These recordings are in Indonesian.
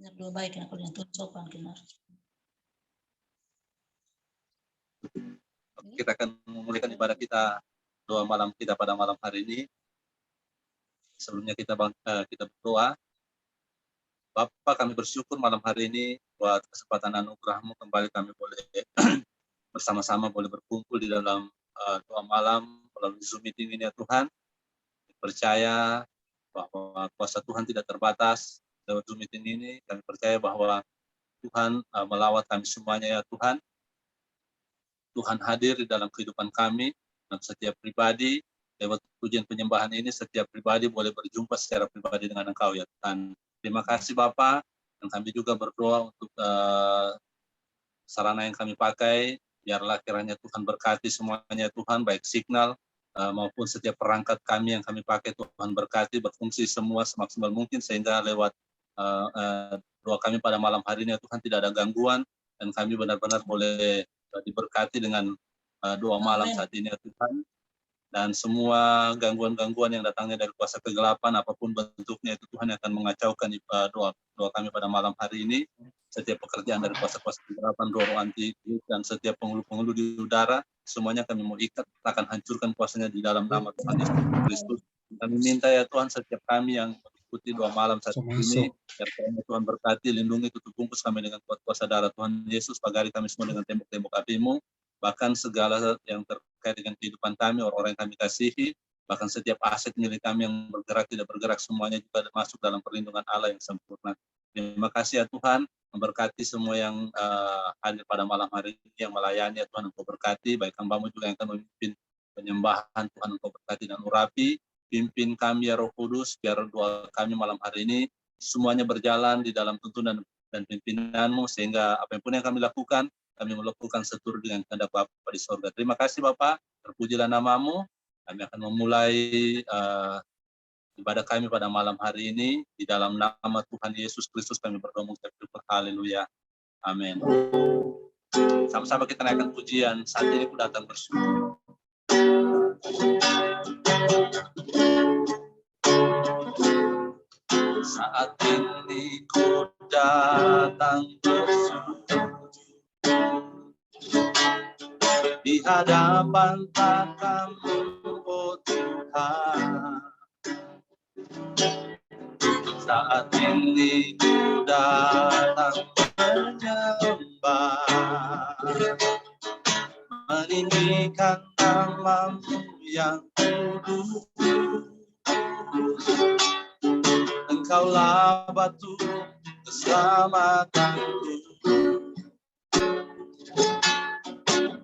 Doa baik yang aku dengan Tuhan sopan kenar. Kita akan memulaikan ibadah kita, doa malam kita pada malam hari ini. Sebelumnya kita berdoa. Bapa, kami bersyukur malam hari ini buat kesempatan anugerah-Mu kembali kami boleh bersama-sama boleh berkumpul di dalam doa malam melalui Zoom meeting ini ya Tuhan. Percaya bahwa kuasa Tuhan tidak terbatas lewat Zoom meeting ini. Kami percaya bahwa Tuhan melawat kami semuanya ya Tuhan. Tuhan hadir di dalam kehidupan kami dan setiap pribadi lewat pujian penyembahan ini setiap pribadi boleh berjumpa secara pribadi dengan Engkau ya Tuhan. Terima kasih Bapa, dan kami juga berdoa untuk sarana yang kami pakai, biarlah kiranya Tuhan berkati semuanya Tuhan, baik signal maupun setiap perangkat kami yang kami pakai Tuhan berkati, berfungsi semua semaksimal mungkin sehingga lewat doa kami pada malam hari ini Tuhan tidak ada gangguan dan kami benar-benar boleh diberkati dengan doa malam saat ini ya Tuhan. Dan semua gangguan-gangguan yang datangnya dari kuasa kegelapan apapun bentuknya itu Tuhan yang akan mengacaukan doa kami pada malam hari ini. Setiap pekerjaan dari kuasa-kuasa kegelapan, roh anti dan setiap penghulu-penghulu di udara, semuanya kami mau ikat, akan hancurkan kuasanya di dalam nama Tuhan Yesus Kristus. Kami minta ya Tuhan setiap kami yang mengikuti doa malam saat ini, biar Tuhan berkati, lindungi, tutup bungkus kami dengan kuasa darah Tuhan Yesus, pagari kami semua dengan tembok-tembok api-Mu, bahkan segala yang terkait dengan kehidupan kami, orang-orang yang kami kasihi, bahkan setiap aset milik kami yang bergerak, tidak bergerak, semuanya juga masuk dalam perlindungan Allah yang sempurna. Terima kasih ya Tuhan, memberkati semua yang hadir pada malam hari ini, yang melayani ya Tuhan, Engkau berkati, baik hamba-Mu juga yang akan memimpin penyembahan, Tuhan Engkau berkati dan urapi, pimpin kami ya Roh Kudus, biar doa kami malam hari ini, semuanya berjalan di dalam tuntunan dan pimpinan-Mu, sehingga apapun yang kami lakukan, kami melakukan seturut dengan kehendak Bapa di sorga. Terima kasih Bapa, terpujilah nama-Mu. Kami akan memulai ibadah kami pada malam hari ini. Di dalam nama Tuhan Yesus Kristus kami berdoa mengucapkan haleluya. Amin. Sama-sama kita naikkan pujian. Saat ini ku datang bersyukur. Saat ini ku datang bersyukur di hadapan tahta-Mu, oh Tuhan. Saat ini ku datang menyembah, meninggikan nama-Mu yang kudus. Engkaulah batu keselamatanku,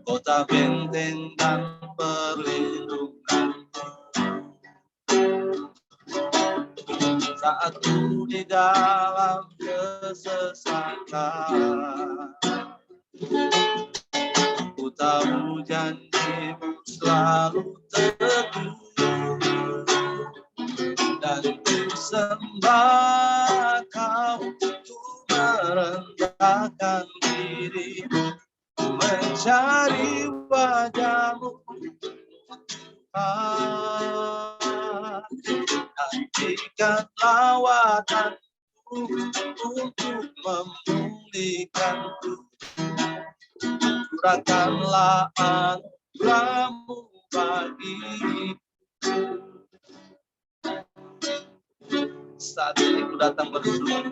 kota benteng dan perlindunganku. Saat ku di dalam kesesakan, ku tahu janji-Mu selalu teguh, dan ku sembah Kau, ku merendahkan diri, mencari wajah-Mu Tuhan. Nantikan lawatanku untuk memulihkanku, curahkanlah anugerah-Mu bagiku. Saat ini ku datang bersyukur,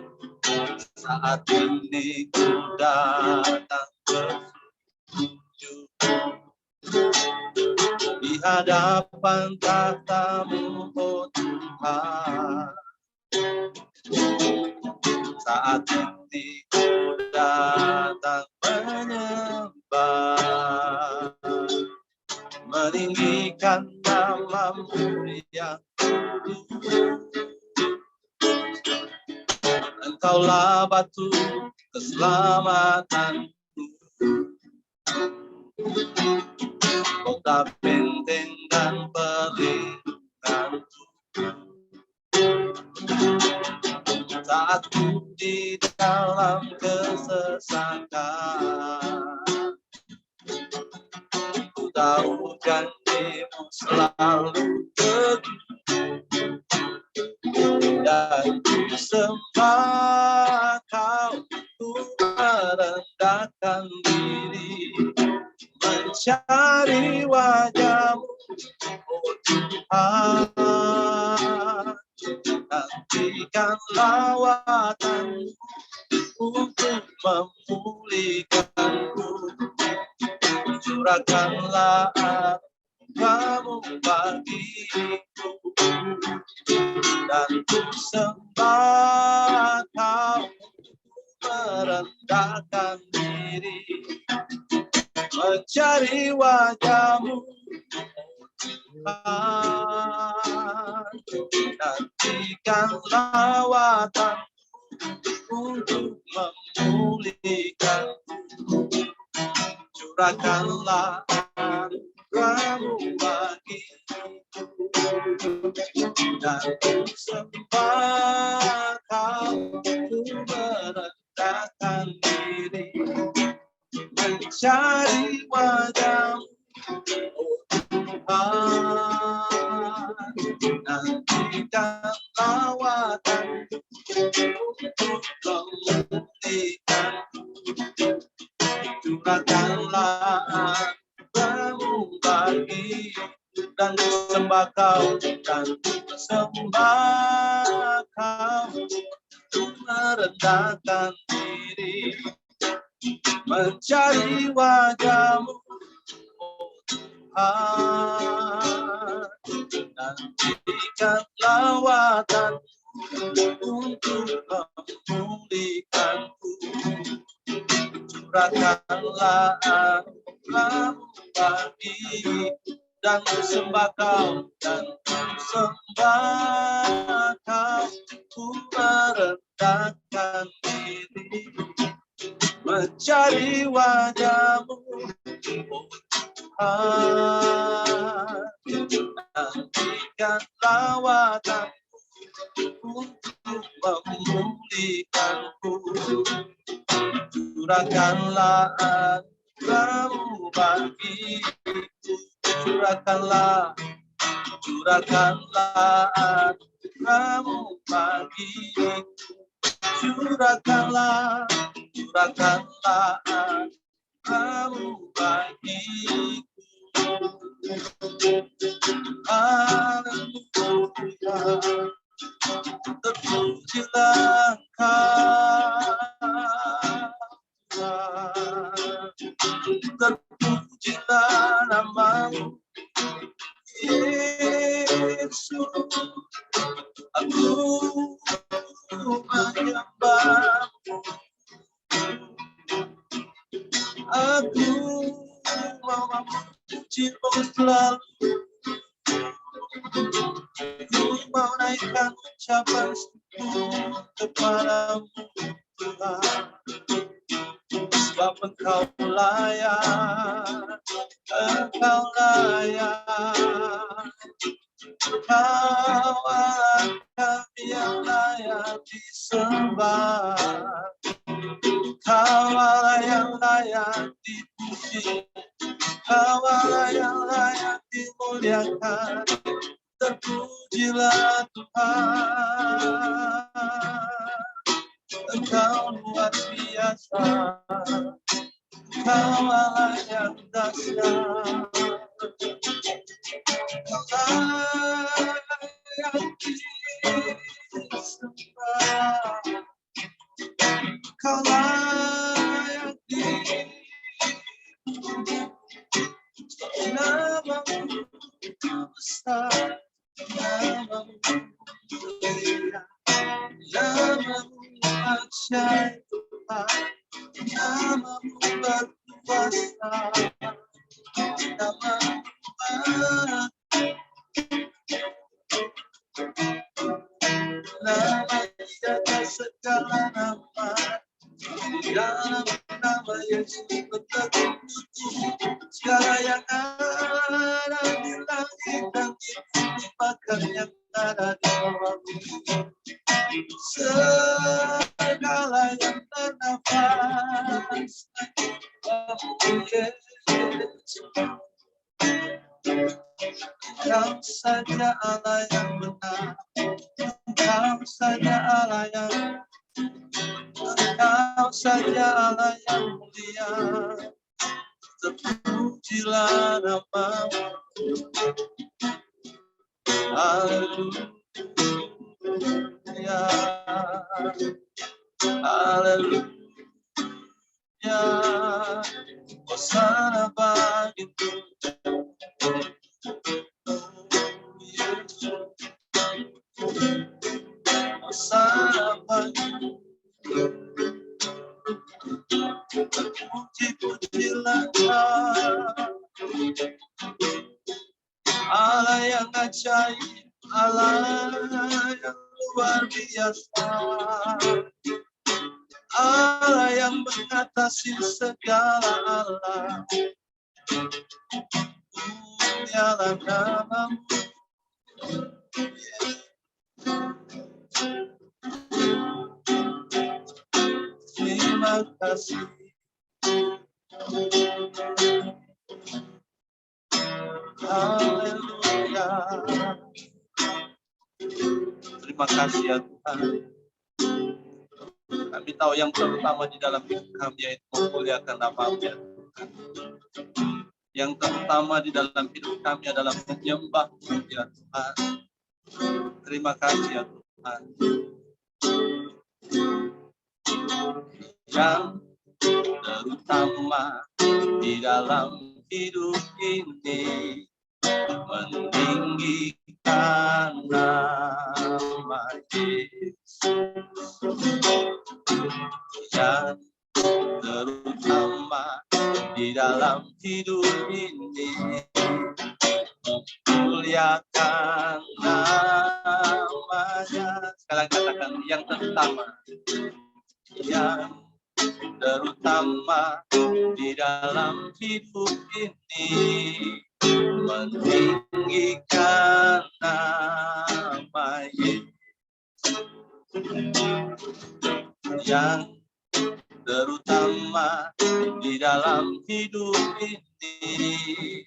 saat ini ku datang bersyukur di hadapan tahta-Mu, oh Tuhan. Saat ini ku datang menyembah, meninggikan nama-Mu yang kudus. Engkaulah batu keselamatanku, kota benteng dan perlindunganku. Saat ku di dalam kesesakan, ku tahu janji-Mu selalu teguh, dan ku sembah Kau, merendahkan diri, mencari wajah-Mu, oh Tuhan. Nantikan lawatan untuk memulihkanku, curahkanlah anugerah-Mu bagiku, dan ku sembah Kau, merendahkan diri, mencari wajah-Mu, nantikan lawatan untuk memulihkanku, curahkanlah anugerah-Mu bagiku, dan ku sembah Kau, ku merendahkan diri, mencari wajah-Mu, oh Tuhan. Nantikan lawatan untuk memulihkanku, curahkanlah anugerah-Mu bagiku, dan ku sembah Kau, dan ku sembah Kau, ku merendahkan diri, mencari wajah-Mu, oh Tuhan. Nantikan lawatan untuk memulihkanku, curahkanlah anugerah-Mu bagiku, dan ku sembah Kau, dan ku sembah Kau, ku merendahkan diri, mencari wajah-Mu, oh Tuhan. Nantikan lawatan untuk memulihkanku, curahkanlah anugerah-Mu bagiku, curahkanlah anugerah-Mu bagiku, curahkanlah anugerah-Mu bagiku. Haleluya, terpujilah Engkau, terpujilah nama-Mu, Yesus. Aku menyembah-Mu, aku mau memuji-Mu selalu, ku mau naikkan ucapan syukur kepadamu Tuhan, sebab Engkau layak, Engkau layak, Kau Allah kami yang layak disembah, Kau Allah yang layak dipuji, Kau Allah yang layak dimuliakan. Terpujilah Tuhan, Engkau luar biasa, Engkau Allah yang dahsyat, Engkau layak disembah, Engkau layak dipuji, nama-Mu besar, nama-Mu mulia, nama-Mu ajaib Tuhan, nama-Mu berkuasa, nama-Mu nama di atas segala nama, di dalam nama Yesus tertutup segala yang ada di langit dan di bumi, bahkan yang ada di bawah bumi, segala yang bernafas, Kau saja Allah yang benar, Kau saja Allah yang, Kau saja Allah yang mulia, terpujilah nama-Mu. Haleluya, haleluya, hosana bagi Tuhan Yesus, hosana bagi puji-pujilah Allah yang ajaib, Allah yang luar biasa, Allah yang mengatasi segala Allah. Punyalah nama-Mu, terima kasih. Haleluya. Terima kasih ya Tuhan. Kami tahu yang terutama di dalam hidup kami yaitu memuliakan nama-Mu ya Tuhan. Yang terutama di dalam hidup kami adalah menyembah-Mu ya Tuhan. Terima kasih ya Tuhan. Yang terutama di dalam hidup ini meninggikan nama Yesus. Yang terutama di dalam hidup ini memuliakan namanya. Sekali katakan yang terutama. Yang terutama di dalam hidup ini meninggikan nama Yesus. Yang terutama di dalam hidup ini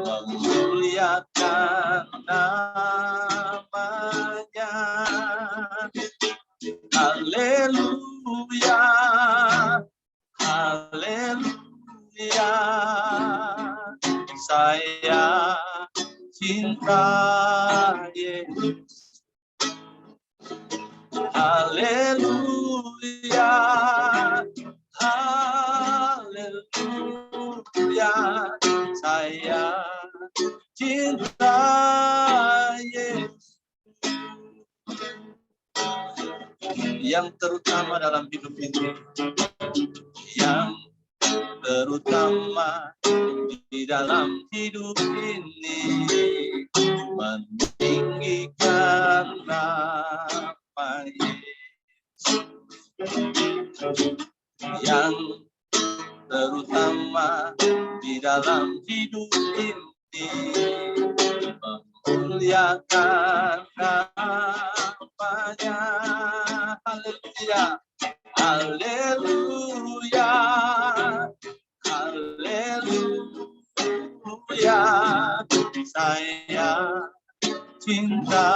memuliakan namanya. Haleluya, haleluya, saya cinta Yesus. Haleluya, haleluya, saya cinta Yesus. Yang terutama dalam hidup ini, yang terutama di dalam hidup ini meninggikan nama Yesus. Yang terutama di dalam hidup ini memuliakan namanya. Haleluya, haleluya, haleluya, saya cinta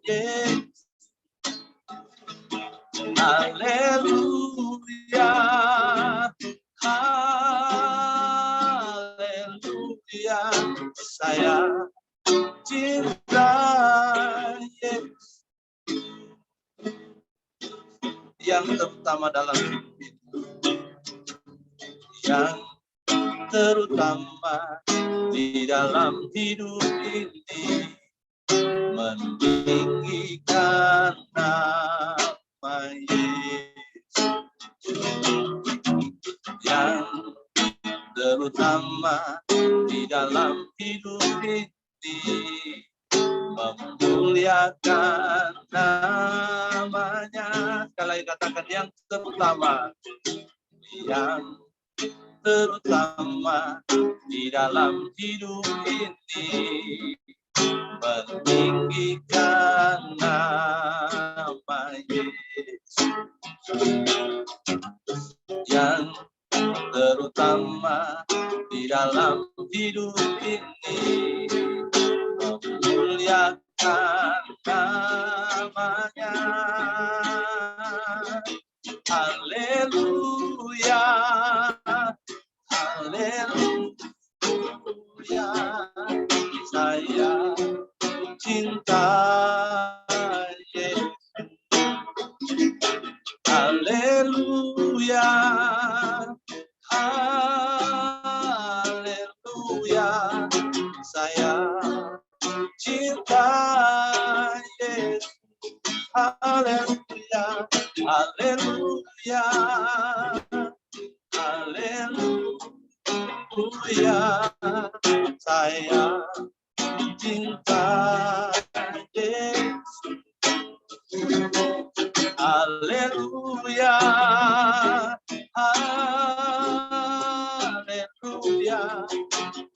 Yesus. Haleluya, haleluya, saya cinta Yesus. Yang terutama dalam hidup itu, yang terutama di dalam hidup ini meninggikan nama Yesus. Yang terutama di dalam hidup ini memuliakan namanya. Sekali katakan yang terutama, yang terutama di dalam hidup ini meninggikan nama Yesus. Yang terutama di dalam hidup ini memuliakan namanya. Haleluya, haleluya, saya cinta Yesus. Haleluya, haleluya, saya cinta Yesus. Haleluya, haleluya, haleluya, saya cinta Yesus. Haleluya, haleluya,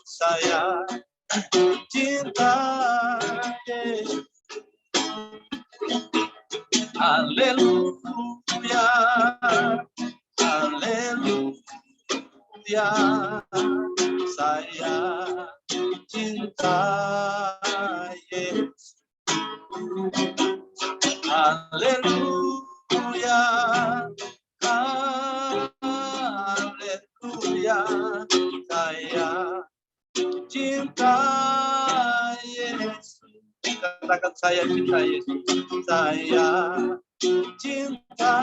saya cinta Yesus. Haleluya, haleluya, saya cinta Yesus. Haleluya, haleluya, saya cinta Yesus. Katakan saya cinta Yesus. Saya cinta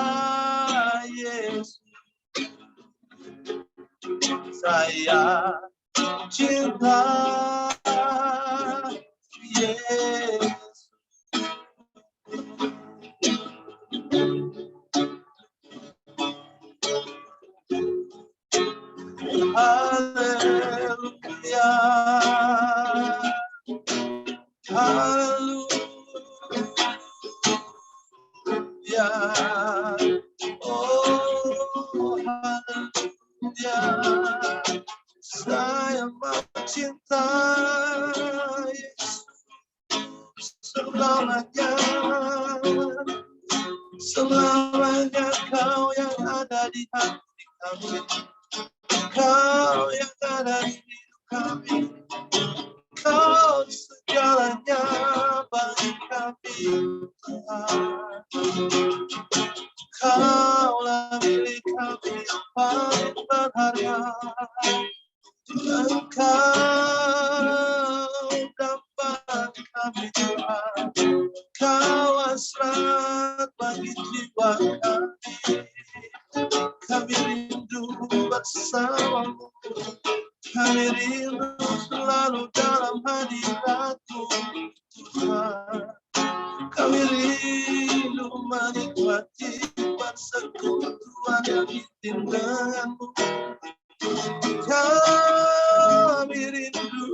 Yesus. Saya cinta Yesus. Haleluya, haleluya, oh haleluya, saya mencinta Yesus selamanya, selamanya Kau yang ada di hati kami. Kau yang ada di hidup kami, Kau segalanya bagi kami, Tuhan. Kaulah milik kami yang paling berharga, Engkau dapat kami, Tuhan. Kau hasrat bagi jiwa kami. Kami rindu bersamamu, kami rindu selalu dalam hadirat-Mu, Tuhan. Kami rindu menikmati persekutuan yang intim dengan-Mu. Kami rindu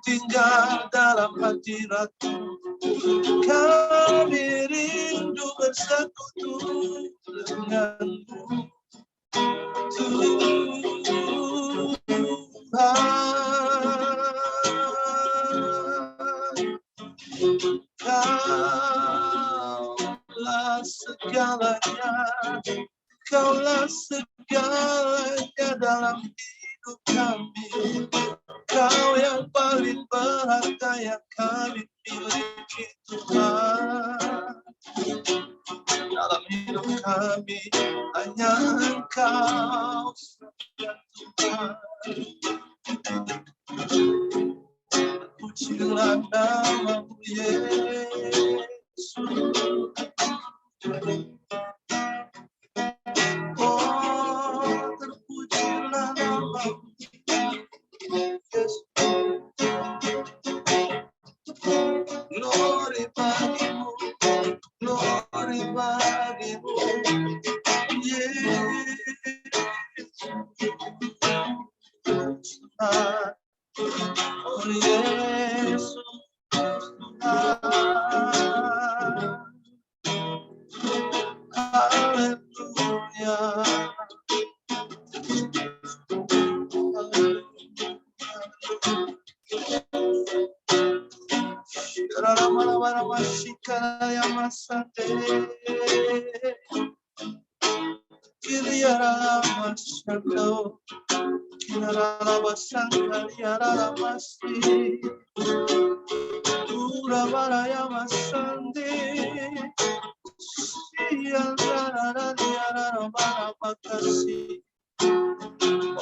tinggal dalam hadirat-Mu. Kami rindu bersekutu dengan-Mu, Tuhan. Kaulah segalanya, Kaulah segalanya dalam hidup kami. Kau yang paling berharga yang kami miliki, Tuhan. Dalam hidup kami hanya Engkau saja, Tuhan. Pujilah nama-Mu Yesus. Oh, terpujilah nama-Mu Yesus. Glory bagimu, glory bagimu, Yesus. Oh Yesus, haleluya.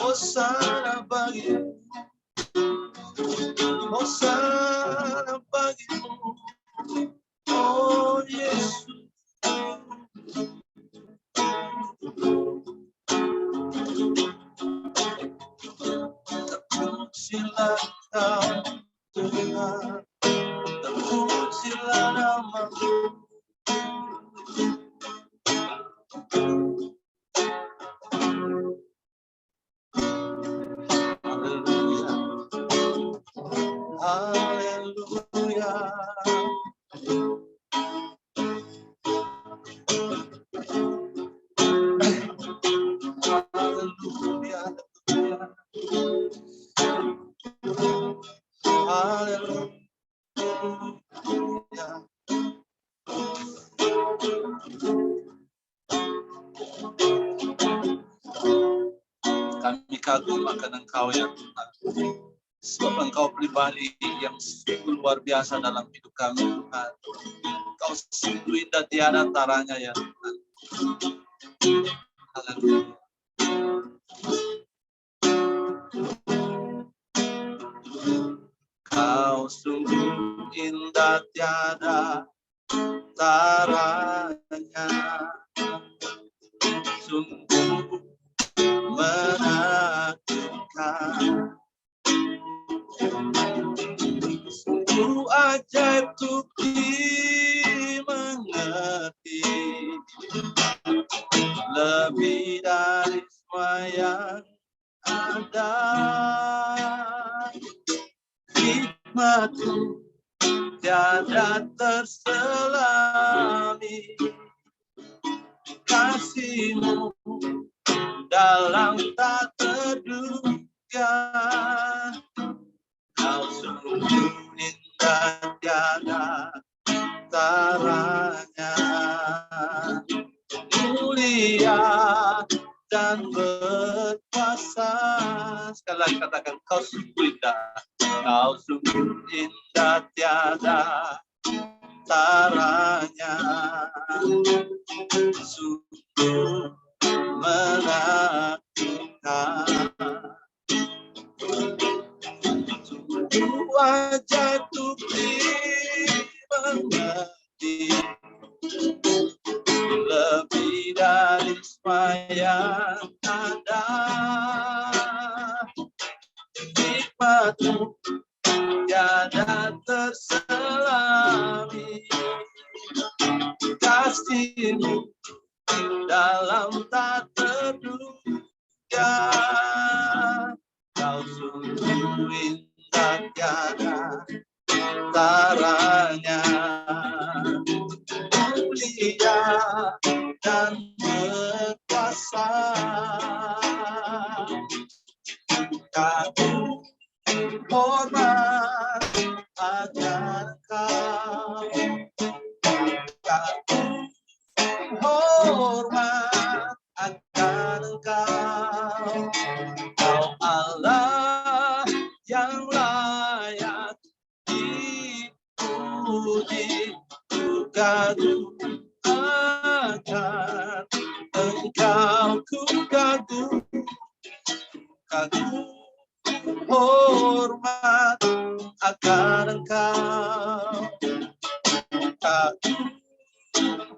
Hosana bagimu, Hosana bagimu, oh Yesus. Terpujilah Kau Tuhan, terpujilah nama-Mu. Haleluya. Haleluya. Haleluya. Kami kagum akan Engkau ya Tuhan. Sebab Engkau pribadi yang sungguh luar biasa dalam hidup kami Tuhan. Engkau sungguh indah tiada taranya ya Tuhan. Haleluya. Kau sungguh indah tiada taranya, sungguh menakjubkan, sungguh ajaib untuk dimengerti, lebih dari semua yang ada. Hikmat-Mu tiada terselami, kasih-Mu dalam tak terduga. Kau sungguh indah tiada taranya, mulia dan berkuasa. Sekali lagi katakan, Kau sungguh indah. Kau sungguh indah tiada taranya, sungguh menakjubkan, sungguh ajaib untuk dimengerti, lebih dari semua yang ada. Hikmat-Mu tiada terselami, kasih-Mu dalam tak terduga. Kau sungguh indah tiada taranya, mulia dan berkuasa. Kagum hormat akan Kau, kagum hormat akan Engkau. Kau Allah yang layak dipuji, ku kagum akan Engkau, ku kagum, kagum hormat akan Engkau, kagum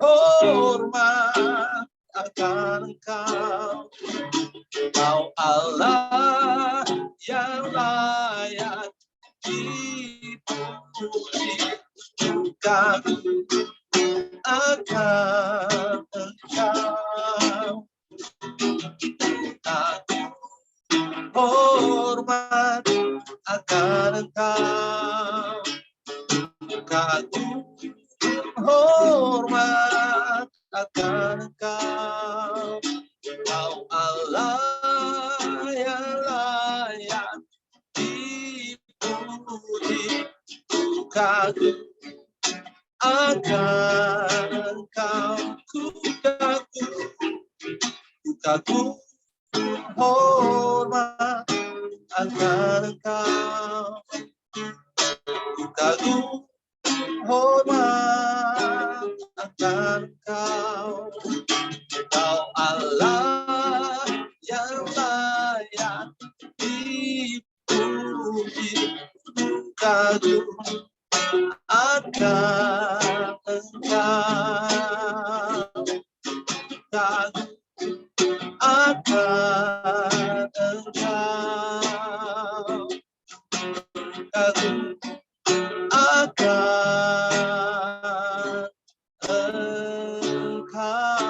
hormat akan Engkau. Kau Allah yang layak dipuji, ku kagum akan Engkau, kagum hormat akan Engkau, kagum hormat akan Engkau. Kau Allah yang layak dipuji, ku kagum akan Engkau, ku kagum hormat akan Engkau, ku kagum hormat akan Engkau. kagum akan Engkau, kagum akan Engkau, kagum akan Engkau.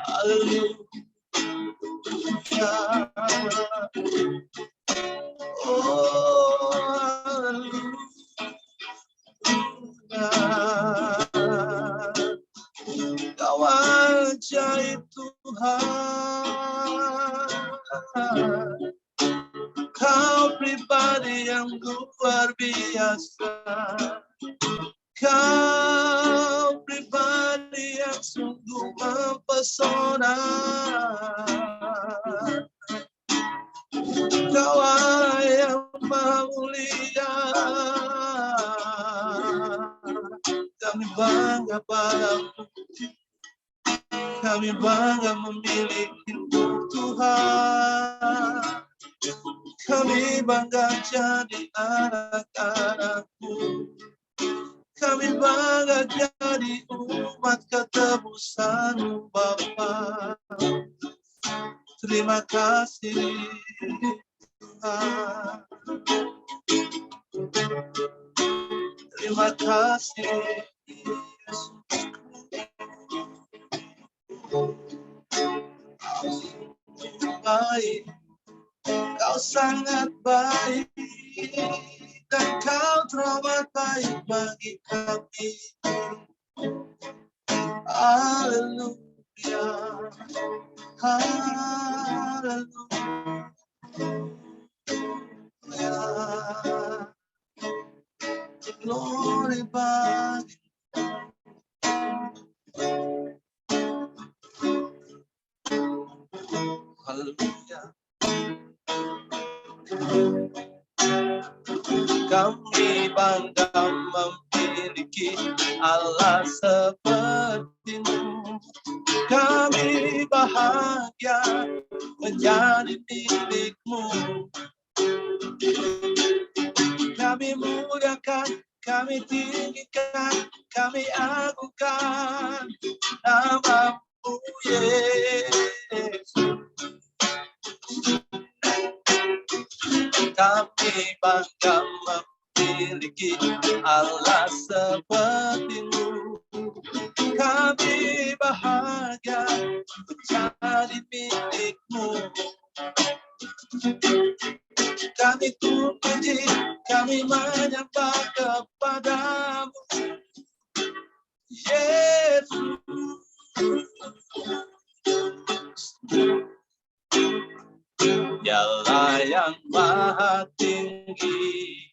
Hallelujah. Oh, hallelujah. Kau ajaib Tuhan, Kau pribadi yang luar biasa, Kau pribadi yang sungguh mempesona, Kau Allah yang maha mulia. Kami bangga padamu, kami bangga memilikimu Tuhan. Kami bangga jadi anak-anakmu, kami bangga jadi umat ketebusan Bapa. Terima kasih Tuhan, terima kasih Yesus. Baik, Kau sangat baik, dan Kau teramat baik bagi kami. Haleluya, haleluya. Glory bagi haleluya. Kami bangga memiliki Allah seperti-Mu. Kami bahagia menjadi milik-Mu. Kami muliakan, kami tinggikan, kami agungkan nama-Mu Yesus. Kami bangga memiliki Allah seperti-Mu. Kami bahagia menjadi milik-Mu. Kami puji, kami menyembah kepada-Mu Yesus. Dialah yang maha tinggi,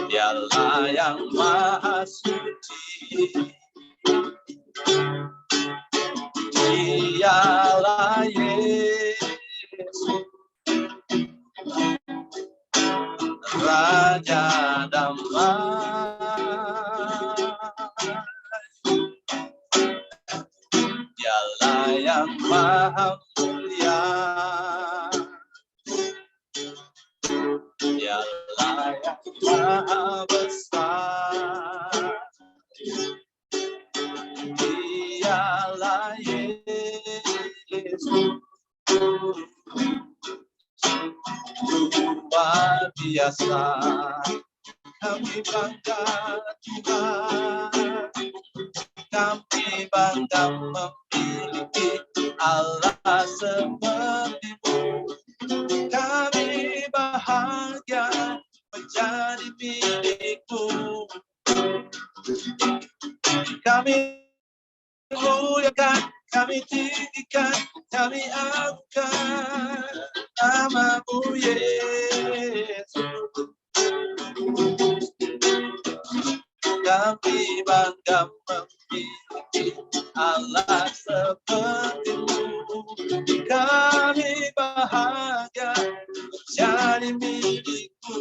Dialah yang maha suci, Dialah Yesus, Raja damai. Dialah yang maha mulia, Dialah yang maha besar, Dialah Yesus, luar biasa. Kami bangga Tuhan, kami bangga memiliki Allah seperti-Mu. Kami bahagia menjadi milik-Mu. Kami muliakan, kami tinggikan, kami agungkan nama-Mu Yesus. Kami bangga memiliki Allah seperti-Mu. Kami bahagia menjadi milik-Mu.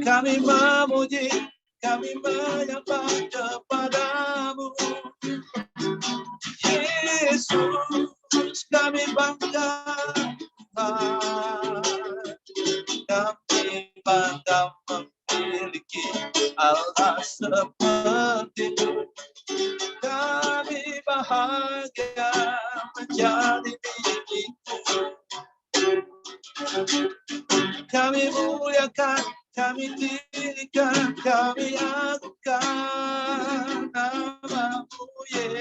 Kami memuji, kami menyembah kepada-Mu Yesus kami bangga, kami bangga memiliki Allah seperti-Mu. Kami bahagia menjadi milik-Mu. Kami muliakan, kami tinggikan, kami agungkan nama-Mu Yesus.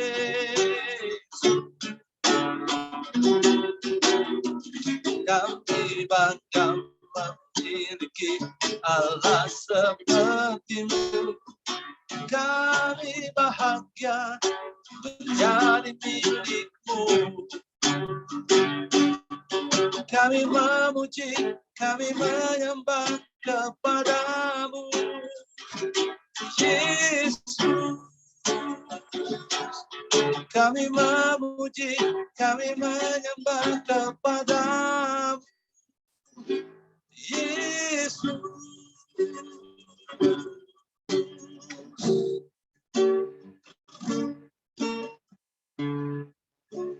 Kami bangga memiliki Allah seperti-Mu. Kami bahagia menjadi milik-Mu. Kami memuji, kami menyembah kepada-Mu Yesus. Kami memuji, kami menyembah kepada-Mu Yesus.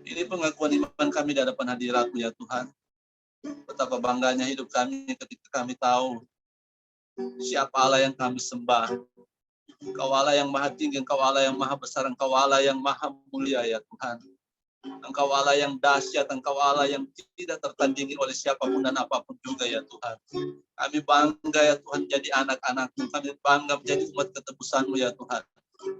Ini pengakuan iman kami di hadapan hadirat-Mu ya Tuhan. Betapa bangganya hidup kami ketika kami tahu siapa Allah yang kami sembah. Engkau Allah yang maha tinggi, Engkau Allah yang maha besar, Engkau Allah yang maha mulia ya Tuhan. Engkau Allah yang dahsyat, Engkau Allah yang tidak tertandingi oleh siapapun dan apapun juga ya Tuhan. Kami bangga ya Tuhan jadi anak-anak-Mu, kami bangga menjadi umat ketebus-Mu ya Tuhan.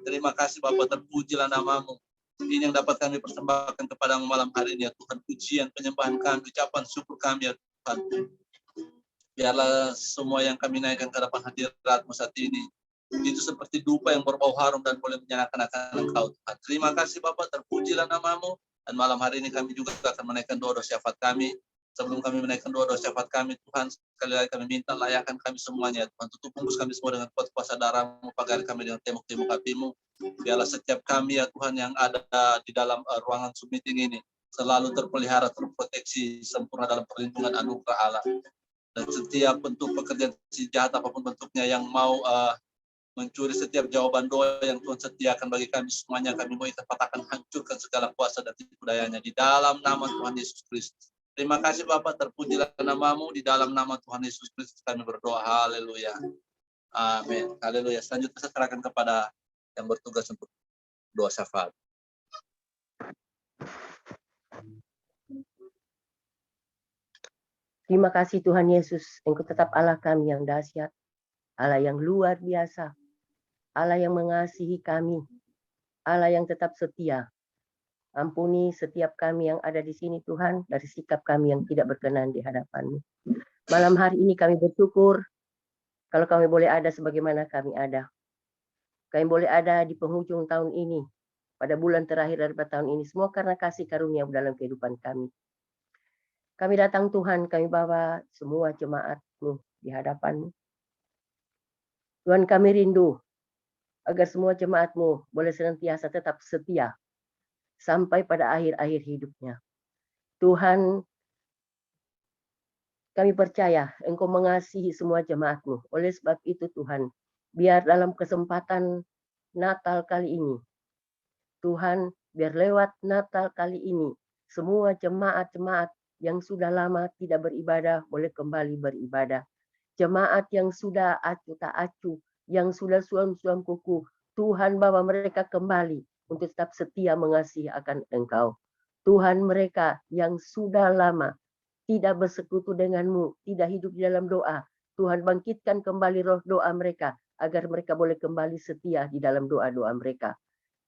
Terima kasih Bapa, terpujilah nama-Mu. Ini yang dapat kami persembahkan kepada-Mu malam hari ini ya Tuhan. Pujian, penyembahan kami, ucapan syukur kami ya Tuhan. Biarlah semua yang kami naikkan ke hadapan hadirat-Mu saat ini itu seperti dupa yang berbau harum dan boleh menyenangkan akan Engkau Tuhan. Terima kasih Bapa, terpujilah nama-Mu. Dan malam hari ini kami juga akan menaikkan doa syafaat kami. Sebelum kami menaikkan doa syafaat kami Tuhan, sekali lagi kami minta layakan kami semuanya Tuhan. Tutup bungkus kami semua dengan kuat kuasa darah-Mu, pagari kami dengan tembok-tembok api-Mu. Biarlah setiap kami ya Tuhan yang ada di dalam ruangan Zoom meeting ini selalu terpelihara, terproteksi sempurna dalam perlindungan anugerah Allah. Dan setiap bentuk pekerjaan si jahat apapun bentuknya yang mau mencuri setiap jawaban doa yang Tuhan sediakan bagi kami semuanya, kami mau kita patahkan, hancurkan segala kuasa dan tipu dayanya di dalam nama Tuhan Yesus Kristus. Terima kasih Bapak, terpujilah nama-Mu, di dalam nama Tuhan Yesus Kristus kami berdoa. Haleluya. Amin. Haleluya. Selanjutnya saya serahkan kepada yang bertugas untuk doa syafaat. Terima kasih Tuhan Yesus, Engkau tetap Allah kami yang dahsyat, Allah yang luar biasa, Allah yang mengasihi kami, Allah yang tetap setia. Ampuni setiap kami yang ada di sini Tuhan, dari sikap kami yang tidak berkenan di hadapan-Mu. Malam hari ini kami bersyukur, kalau kami boleh ada sebagaimana kami ada. Kami boleh ada di penghujung tahun ini, pada bulan terakhir daripada tahun ini, semua karena kasih karunia dalam kehidupan kami. Kami datang Tuhan, kami bawa semua jemaat-Mu di hadapan-Mu. Tuhan kami rindu, agar semua jemaat-Mu boleh senantiasa tetap setia sampai pada akhir-akhir hidupnya. Tuhan, kami percaya Engkau mengasihi semua jemaat-Mu. Oleh sebab itu Tuhan, biar dalam kesempatan Natal kali ini, Tuhan, biar lewat Natal kali ini, semua jemaat-jemaat yang sudah lama tidak beribadah boleh kembali beribadah. Jemaat yang sudah acuh tak acuh, yang sudah suam-suam kuku, Tuhan bawa mereka kembali untuk tetap setia mengasihi akan Engkau. Tuhan, mereka yang sudah lama tidak bersekutu dengan-Mu, tidak hidup di dalam doa, Tuhan bangkitkan kembali roh doa mereka, agar mereka boleh kembali setia di dalam doa-doa mereka.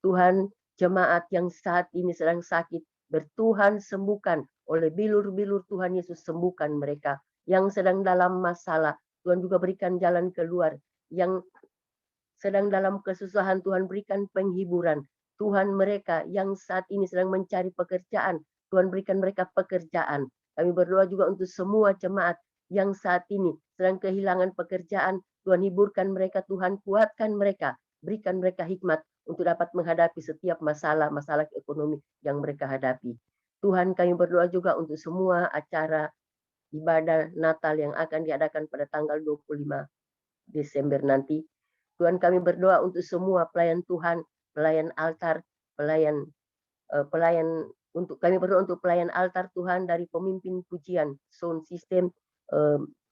Tuhan, jemaat yang saat ini sedang sakit, bertuhan sembuhkan oleh bilur-bilur Tuhan Yesus, sembuhkan mereka. Yang sedang dalam masalah, Tuhan juga berikan jalan keluar. Yang sedang dalam kesusahan, Tuhan berikan penghiburan. Tuhan, mereka yang saat ini sedang mencari pekerjaan, Tuhan berikan mereka pekerjaan. Kami berdoa juga untuk semua jemaat yang saat ini sedang kehilangan pekerjaan, Tuhan hiburkan mereka, Tuhan kuatkan mereka, berikan mereka hikmat untuk dapat menghadapi setiap masalah-masalah ekonomi yang mereka hadapi. Tuhan, kami berdoa juga untuk semua acara ibadah Natal yang akan diadakan pada tanggal 25 Desember nanti. Tuhan, kami berdoa untuk semua pelayan Tuhan, pelayan altar, pelayan Untuk kami berdoa untuk pelayan altar Tuhan, dari pemimpin pujian, sound system,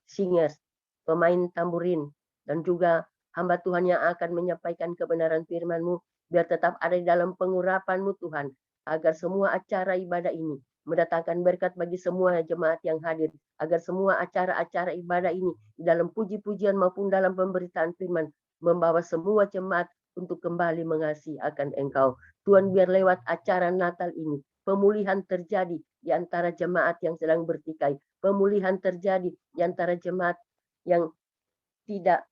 singers, pemain tamburin, dan juga hamba Tuhan yang akan menyampaikan kebenaran firman-Mu, biar tetap ada di dalam pengurapan-Mu Tuhan, agar semua acara ibadah ini mendatangkan berkat bagi semua jemaat yang hadir, agar semua acara-acara ibadah ini di dalam puji-pujian maupun dalam pemberitaan firman membawa semua jemaat untuk kembali mengasihi akan Engkau. Tuhan, biar lewat acara Natal ini pemulihan terjadi di antara jemaat yang sedang bertikai, pemulihan terjadi di antara jemaat yang tidak,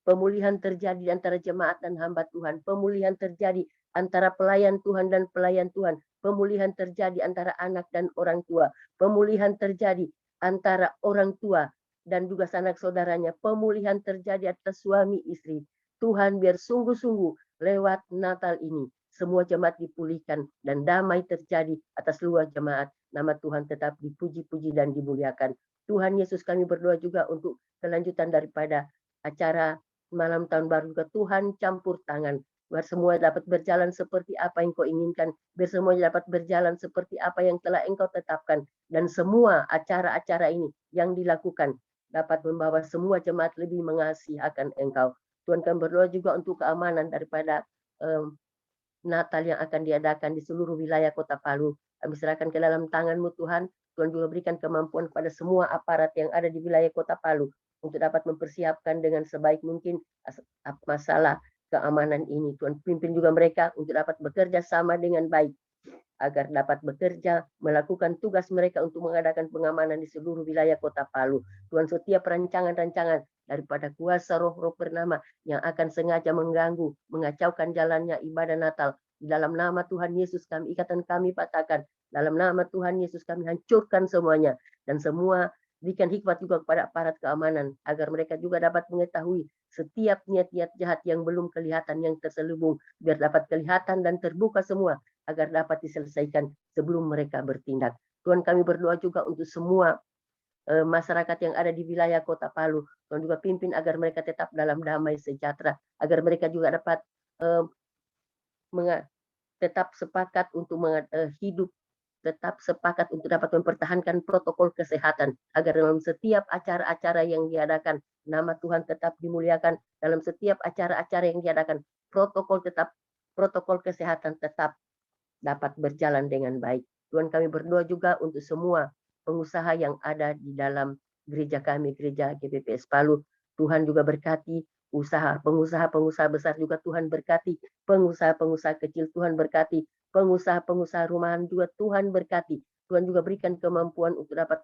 pemulihan terjadi di antara jemaat dan hamba Tuhan, pemulihan terjadi antara pelayan Tuhan dan pelayan Tuhan, pemulihan terjadi antara anak dan orang tua, pemulihan terjadi antara orang tua dan juga sanak saudaranya, pemulihan terjadi atas suami istri. Tuhan, biar sungguh-sungguh lewat Natal ini semua jemaat dipulihkan dan damai terjadi atas seluruh jemaat. Nama Tuhan tetap dipuji-puji dan dimuliakan. Tuhan Yesus, kami berdoa juga untuk kelanjutan daripada acara malam tahun baru juga. Tuhan, campur tangan, biar semua dapat berjalan seperti apa yang Kau inginkan, biar semua dapat berjalan seperti apa yang telah Engkau tetapkan, dan semua acara-acara ini yang dilakukan dapat membawa semua jemaat lebih mengasihi akan Engkau. Tuhan, kami berdoa juga untuk keamanan daripada Natal yang akan diadakan di seluruh wilayah Kota Palu. Kami serahkan ke dalam tangan-Mu Tuhan. Tuhan juga berikan kemampuan kepada semua aparat yang ada di wilayah Kota Palu untuk dapat mempersiapkan dengan sebaik mungkin masalah keamanan ini. Tuhan, pimpin juga mereka untuk dapat bekerja sama dengan baik, agar dapat bekerja, melakukan tugas mereka untuk mengadakan pengamanan di seluruh wilayah Kota Palu. Tuhan, setiap rancangan-rancangan daripada kuasa roh-roh bernama yang akan sengaja mengganggu, mengacaukan jalannya ibadah Natal, di dalam nama Tuhan Yesus kami ikatan, kami patahkan. Dalam nama Tuhan Yesus kami hancurkan semuanya. Dan semua berikan hikmat juga kepada aparat keamanan, agar mereka juga dapat mengetahui setiap niat-niat jahat yang belum kelihatan, yang terselubung, biar dapat kelihatan dan terbuka semua, agar dapat diselesaikan sebelum mereka bertindak. Tuhan, kami berdoa juga untuk semua masyarakat yang ada di wilayah Kota Palu. Tuhan juga pimpin agar mereka tetap dalam damai sejahtera, agar mereka juga dapat tetap sepakat untuk hidup, tetap sepakat untuk dapat mempertahankan protokol kesehatan, agar dalam setiap acara-acara yang diadakan, nama Tuhan tetap dimuliakan. Dalam setiap acara-acara yang diadakan, protokol kesehatan tetap dapat berjalan dengan baik. Tuhan, kami berdoa juga untuk semua pengusaha yang ada di dalam gereja kami, gereja GPPS Palu. Tuhan juga berkati pengusaha besar juga Tuhan berkati, pengusaha kecil Tuhan berkati, pengusaha rumahan juga Tuhan berkati. Tuhan juga berikan kemampuan untuk dapat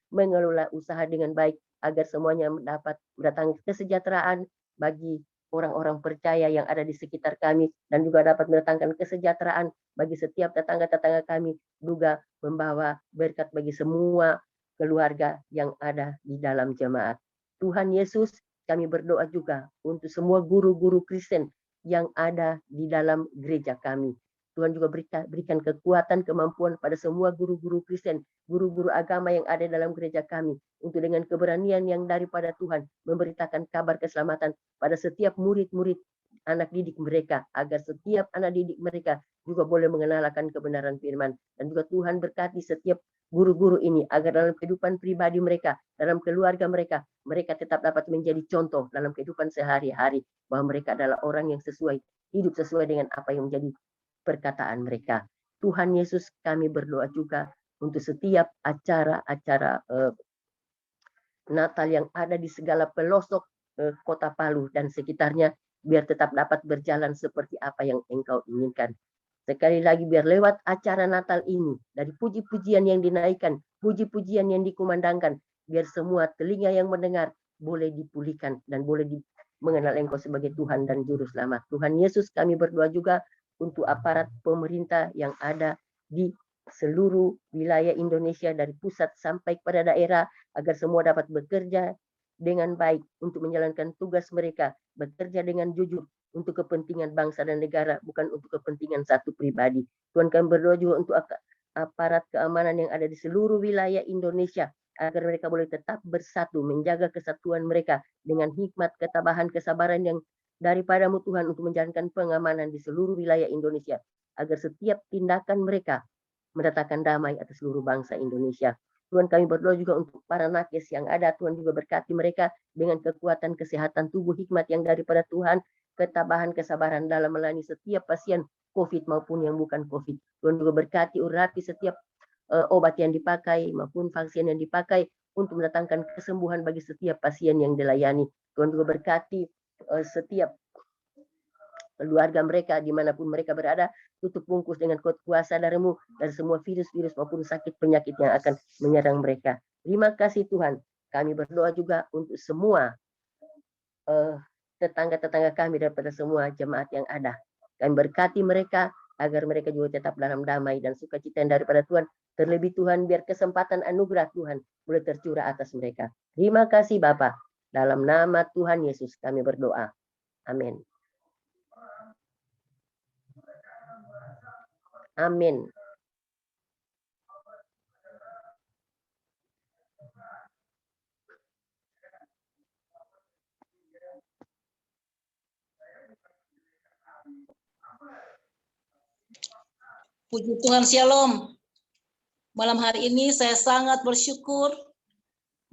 mengelola usaha dengan baik, agar semuanya dapat mendatangkan kesejahteraan bagi orang-orang percaya yang ada di sekitar kami, dan juga dapat mendatangkan kesejahteraan bagi setiap tetangga-tetangga kami, juga membawa berkat bagi semua keluarga yang ada di dalam jemaat. Tuhan Yesus, kami berdoa juga untuk semua guru-guru Kristen yang ada di dalam gereja kami. Tuhan juga berikan kekuatan, kemampuan pada semua guru-guru Kristen, guru-guru agama yang ada dalam gereja kami, untuk dengan keberanian yang daripada Tuhan memberitakan kabar keselamatan pada setiap murid-murid anak didik mereka, agar setiap anak didik mereka juga boleh mengenalkan kebenaran firman. Dan juga Tuhan berkati setiap guru-guru ini, agar dalam kehidupan pribadi mereka, dalam keluarga mereka, mereka tetap dapat menjadi contoh dalam kehidupan sehari-hari, bahwa mereka adalah orang yang hidup sesuai dengan apa yang menjadi perkataan mereka. Tuhan Yesus, kami berdoa juga untuk setiap acara-acara Natal yang ada di segala pelosok Kota Palu dan sekitarnya, biar tetap dapat berjalan seperti apa yang Engkau inginkan. Sekali lagi, biar lewat acara Natal ini, dari puji-pujian yang dinaikkan, puji-pujian yang dikumandangkan, biar semua telinga yang mendengar boleh dipulihkan dan boleh mengenal Engkau sebagai Tuhan dan Juru Selamat. Tuhan Yesus, kami berdoa juga untuk aparat pemerintah yang ada di seluruh wilayah Indonesia, dari pusat sampai kepada daerah, agar semua dapat bekerja dengan baik untuk menjalankan tugas mereka, bekerja dengan jujur untuk kepentingan bangsa dan negara, bukan untuk kepentingan satu pribadi. Tuhan, kami berdoa juga untuk aparat keamanan yang ada di seluruh wilayah Indonesia, agar mereka boleh tetap bersatu, menjaga kesatuan mereka dengan hikmat, ketabahan, kesabaran yang daripada-Mu Tuhan, untuk menjalankan pengamanan di seluruh wilayah Indonesia. agar setiap tindakan mereka mendatangkan damai atas seluruh bangsa Indonesia. Tuhan, kami berdoa juga untuk para nakes yang ada. Tuhan juga berkati mereka dengan kekuatan kesehatan tubuh, hikmat yang daripada Tuhan, ketabahan, kesabaran dalam melayani setiap pasien COVID maupun yang bukan COVID. Tuhan juga berkati urapi setiap obat yang dipakai maupun vaksin yang dipakai untuk mendatangkan kesembuhan bagi setiap pasien yang dilayani. Tuhan juga berkati setiap keluarga mereka dimanapun mereka berada, tutup bungkus dengan kuasa darah-Mu dari semua virus-virus maupun sakit penyakit yang akan menyerang mereka. Terima kasih Tuhan. Kami berdoa juga untuk semua tetangga-tetangga kami daripada semua jemaat yang ada. Kami berkati mereka agar mereka juga tetap dalam damai dan sukacita yang daripada Tuhan. Terlebih Tuhan, biar kesempatan anugerah Tuhan boleh tercurah atas mereka. Terima kasih Bapa. Dalam nama Tuhan Yesus kami berdoa. Amin. Amin. Puji Tuhan, Shalom. Malam hari ini saya sangat bersyukur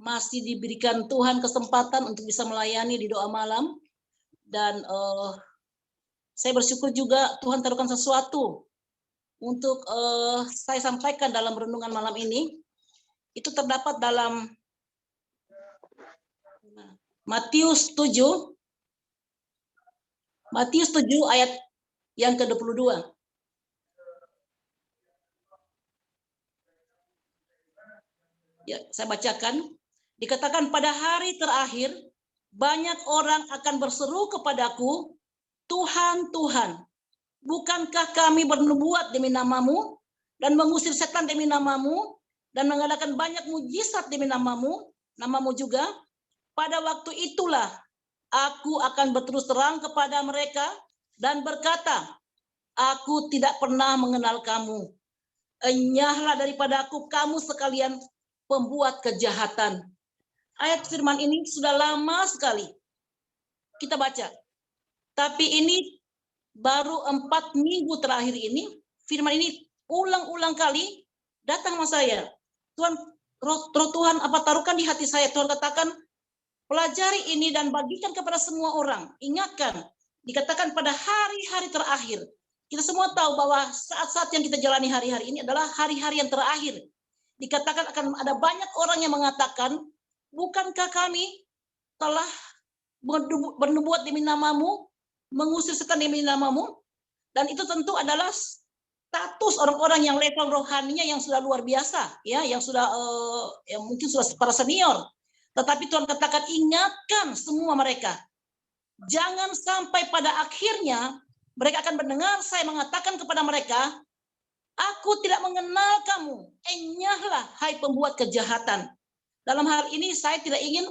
masih diberikan Tuhan kesempatan untuk bisa melayani di doa malam. Dan saya bersyukur juga Tuhan taruhkan sesuatu untuk saya sampaikan dalam renungan malam ini. Itu terdapat dalam Matius 7 ayat yang ke-22. Ya, saya bacakan. Dikatakan pada hari terakhir banyak orang akan berseru kepadaku, Tuhan, Tuhan, bukankah kami bernubuat demi namamu dan mengusir setan demi namamu dan mengadakan banyak mujizat demi namamu juga? Pada waktu itulah aku akan berterus terang kepada mereka dan berkata, aku tidak pernah mengenal kamu. Enyahlah daripada aku kamu sekalian pembuat kejahatan. Ayat firman ini sudah lama sekali kita baca. Tapi ini baru 4 minggu terakhir ini, firman ini ulang-ulang kali datang sama saya. Tuhan, roh Tuhan apa taruhkan di hati saya. Tuhan katakan, pelajari ini dan bagikan kepada semua orang. Ingatkan, dikatakan pada hari-hari terakhir. Kita semua tahu bahwa saat-saat yang kita jalani hari-hari ini adalah hari-hari yang terakhir. Dikatakan akan ada banyak orang yang mengatakan, bukankah kami telah bernubuat demi namamu, mengusir setan demi namamu? Dan itu tentu adalah status orang-orang yang level rohaninya yang sudah luar biasa, ya, yang sudah yang mungkin sudah para senior. Tetapi Tuhan katakan, ingatkan semua mereka. Jangan sampai pada akhirnya mereka akan mendengar saya mengatakan kepada mereka, aku tidak mengenal kamu, enyahlah hai pembuat kejahatan. Dalam hal ini saya tidak ingin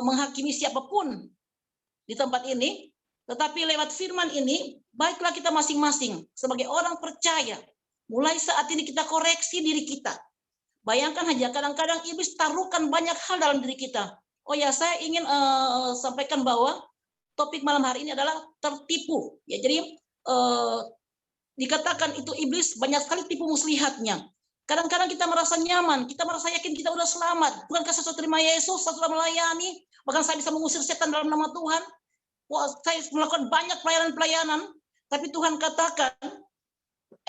menghakimi siapapun di tempat ini, tetapi lewat firman ini, baiklah kita masing-masing sebagai orang percaya, mulai saat ini kita koreksi diri kita. Bayangkan saja kadang-kadang iblis taruhkan banyak hal dalam diri kita. Oh ya, saya ingin sampaikan bahwa topik malam hari ini adalah tertipu. Ya, jadi dikatakan itu iblis banyak sekali tipu muslihatnya. Kadang-kadang kita merasa nyaman, kita merasa yakin kita udah selamat. Bukankah saya sudah terima Yesus, saya sudah melayani, bahkan saya bisa mengusir setan dalam nama Tuhan. Wah, saya melakukan banyak pelayanan-pelayanan, tapi Tuhan katakan,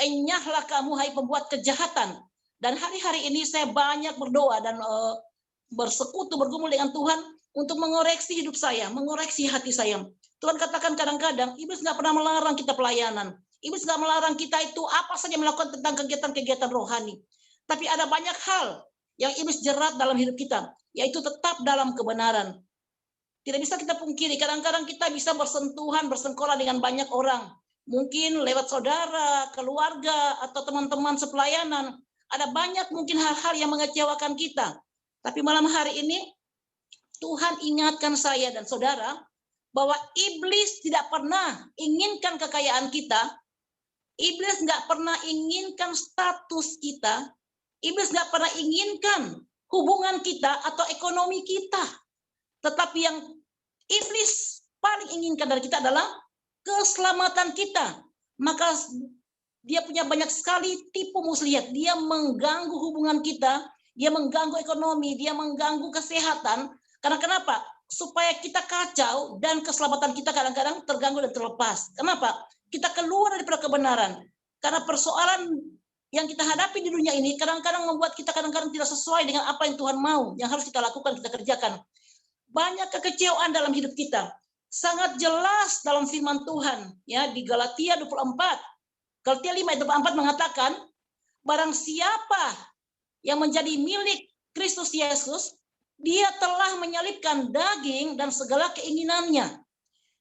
enyahlah kamu hai pembuat kejahatan. Dan hari-hari ini saya banyak berdoa dan bersekutu, bergumul dengan Tuhan untuk mengoreksi hidup saya, mengoreksi hati saya. Tuhan katakan kadang-kadang, iblis nggak pernah melarang kita pelayanan. Iblis nggak melarang kita itu apa saja melakukan tentang kegiatan-kegiatan rohani. Tapi ada banyak hal yang iblis jerat dalam hidup kita, yaitu tetap dalam kebenaran. Tidak bisa kita pungkiri, kadang-kadang kita bisa bersentuhan, bersengkola dengan banyak orang. Mungkin lewat saudara, keluarga, atau teman-teman sepelayanan. Ada banyak mungkin hal-hal yang mengecewakan kita. Tapi malam hari ini, Tuhan ingatkan saya dan saudara, bahwa iblis tidak pernah inginkan kekayaan kita. Iblis nggak pernah inginkan status kita. Iblis nggak pernah inginkan hubungan kita atau ekonomi kita. Tetapi yang iblis paling inginkan dari kita adalah keselamatan kita. Maka Dia punya banyak sekali tipu muslihat. Dia mengganggu hubungan kita, dia mengganggu ekonomi, dia mengganggu kesehatan. Karena kenapa? Supaya kita kacau dan keselamatan kita kadang-kadang terganggu dan terlepas. Kenapa? Kita keluar dari kebenaran. Karena persoalan yang kita hadapi di dunia ini kadang-kadang membuat kita kadang-kadang tidak sesuai dengan apa yang Tuhan mau, yang harus kita lakukan, kita kerjakan. Banyak kekecewaan dalam hidup kita. Sangat jelas dalam firman Tuhan, ya, di Galatia 24. Galatia 5 ayat 24 mengatakan, barang siapa yang menjadi milik Kristus Yesus, dia telah menyalibkan daging dan segala keinginannya.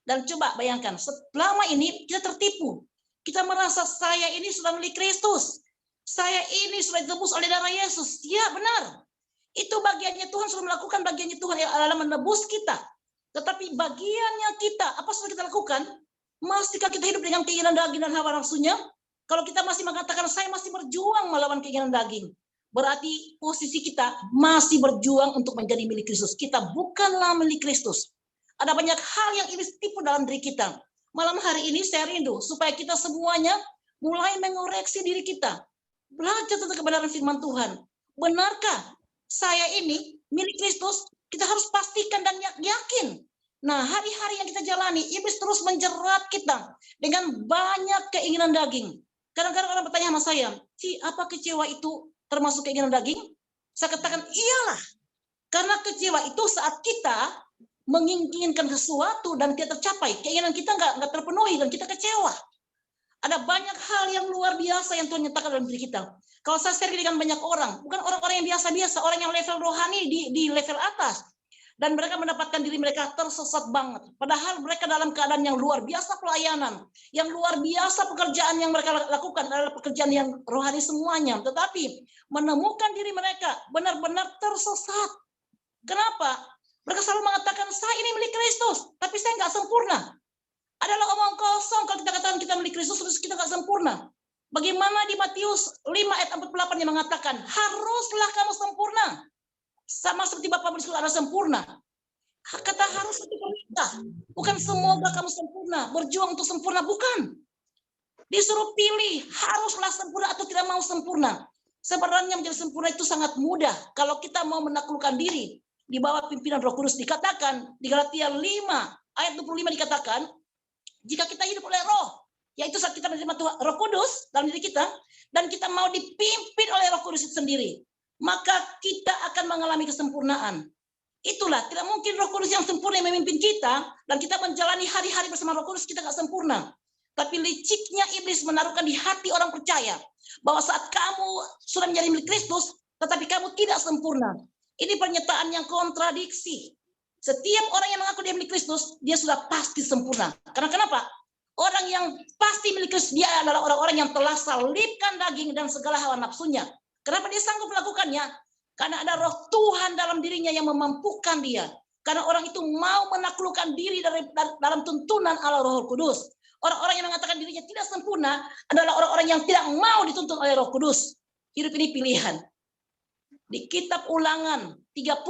Dan coba bayangkan, selama ini kita tertipu. Kita merasa saya ini sudah milik Kristus. Saya ini sudah ditebus oleh darah Yesus. Ya, benar. Itu bagiannya Tuhan, sudah melakukan bagiannya Tuhan yang adalah menebus kita. Tetapi bagiannya kita, apa sudah kita lakukan? Masihkah kita hidup dengan keinginan daging dan hawa nafsunya? Kalau kita masih mengatakan saya masih berjuang melawan keinginan daging, berarti posisi kita masih berjuang untuk menjadi milik Kristus. Kita bukanlah milik Kristus. Ada banyak hal yang iblis tipu dalam diri kita. Malam hari ini saya rindu supaya kita semuanya mulai mengoreksi diri kita. Belajar tentang kebenaran firman Tuhan. Benarkah saya ini milik Kristus? Kita harus pastikan dan yakin. Nah, hari-hari yang kita jalani, iblis terus menjerat kita dengan banyak keinginan daging. Kadang-kadang orang bertanya sama saya, apa kecewa itu termasuk keinginan daging? Saya katakan, iyalah. Karena kecewa itu saat kita menginginkan sesuatu dan tidak tercapai. Keinginan kita nggak terpenuhi dan kita kecewa. Ada banyak hal yang luar biasa yang Tuhan nyatakan dalam diri kita. Kalau saya share dengan banyak orang, bukan orang-orang yang biasa-biasa, orang yang level rohani di level atas. Dan mereka mendapatkan diri mereka tersesat banget. Padahal mereka dalam keadaan yang luar biasa pelayanan. Yang luar biasa pekerjaan yang mereka lakukan adalah pekerjaan yang rohani semuanya. Tetapi menemukan diri mereka benar-benar tersesat. Kenapa? Mereka selalu mengatakan, saya ini milik Kristus, tapi saya nggak sempurna. Adalah omong kosong kalau kita katakan kita milik Kristus, terus kita nggak sempurna. Bagaimana di Matius 5 ayat 48 yang mengatakan, haruslah kamu sempurna. Sama seperti Bapa di surga ada sempurna. Kata harus itu perintah. Bukan semoga kamu sempurna, berjuang untuk sempurna, bukan. Disuruh pilih, haruslah sempurna atau tidak mau sempurna. Sebenarnya menjadi sempurna itu sangat mudah. Kalau kita mau menaklukkan diri di bawah pimpinan Roh Kudus, dikatakan di Galatia 5 ayat 25 dikatakan, jika kita hidup oleh Roh, yaitu saat kita menerima Tuhan, Roh Kudus dalam diri kita, dan kita mau dipimpin oleh Roh Kudus itu sendiri, maka kita akan mengalami kesempurnaan. Itulah, tidak mungkin Roh Kudus yang sempurna yang memimpin kita, dan kita menjalani hari-hari bersama Roh Kudus, kita nggak sempurna. Tapi liciknya iblis menaruhkan di hati orang percaya, bahwa saat kamu sudah menjadi milik Kristus, tetapi kamu tidak sempurna. Ini pernyataan yang kontradiksi. Setiap orang yang mengaku dia milik Kristus, dia sudah pasti sempurna. Karena kenapa? Orang yang pasti milik Kristus, dia adalah orang-orang yang telah salibkan daging dan segala hawa nafsunya. Kenapa dia sanggup melakukannya? Karena ada roh Tuhan dalam dirinya yang memampukan dia. Karena orang itu mau menaklukkan diri dalam tuntunan Allah Roh Kudus. Orang-orang yang mengatakan dirinya tidak sempurna adalah orang-orang yang tidak mau dituntun oleh Roh Kudus. Hidup ini pilihan. Di kitab Ulangan 30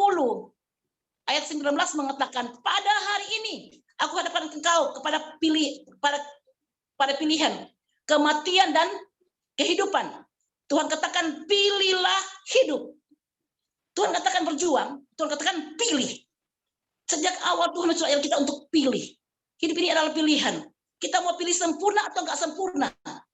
ayat 19 mengatakan, pada hari ini aku hadapkan engkau pada pilihan kematian dan kehidupan. Tuhan katakan pilihlah hidup. Tuhan katakan berjuang, Tuhan katakan pilih. Sejak awal Tuhan mensuruh kita untuk pilih. Hidup ini adalah pilihan. Kita mau pilih sempurna atau enggak sempurna.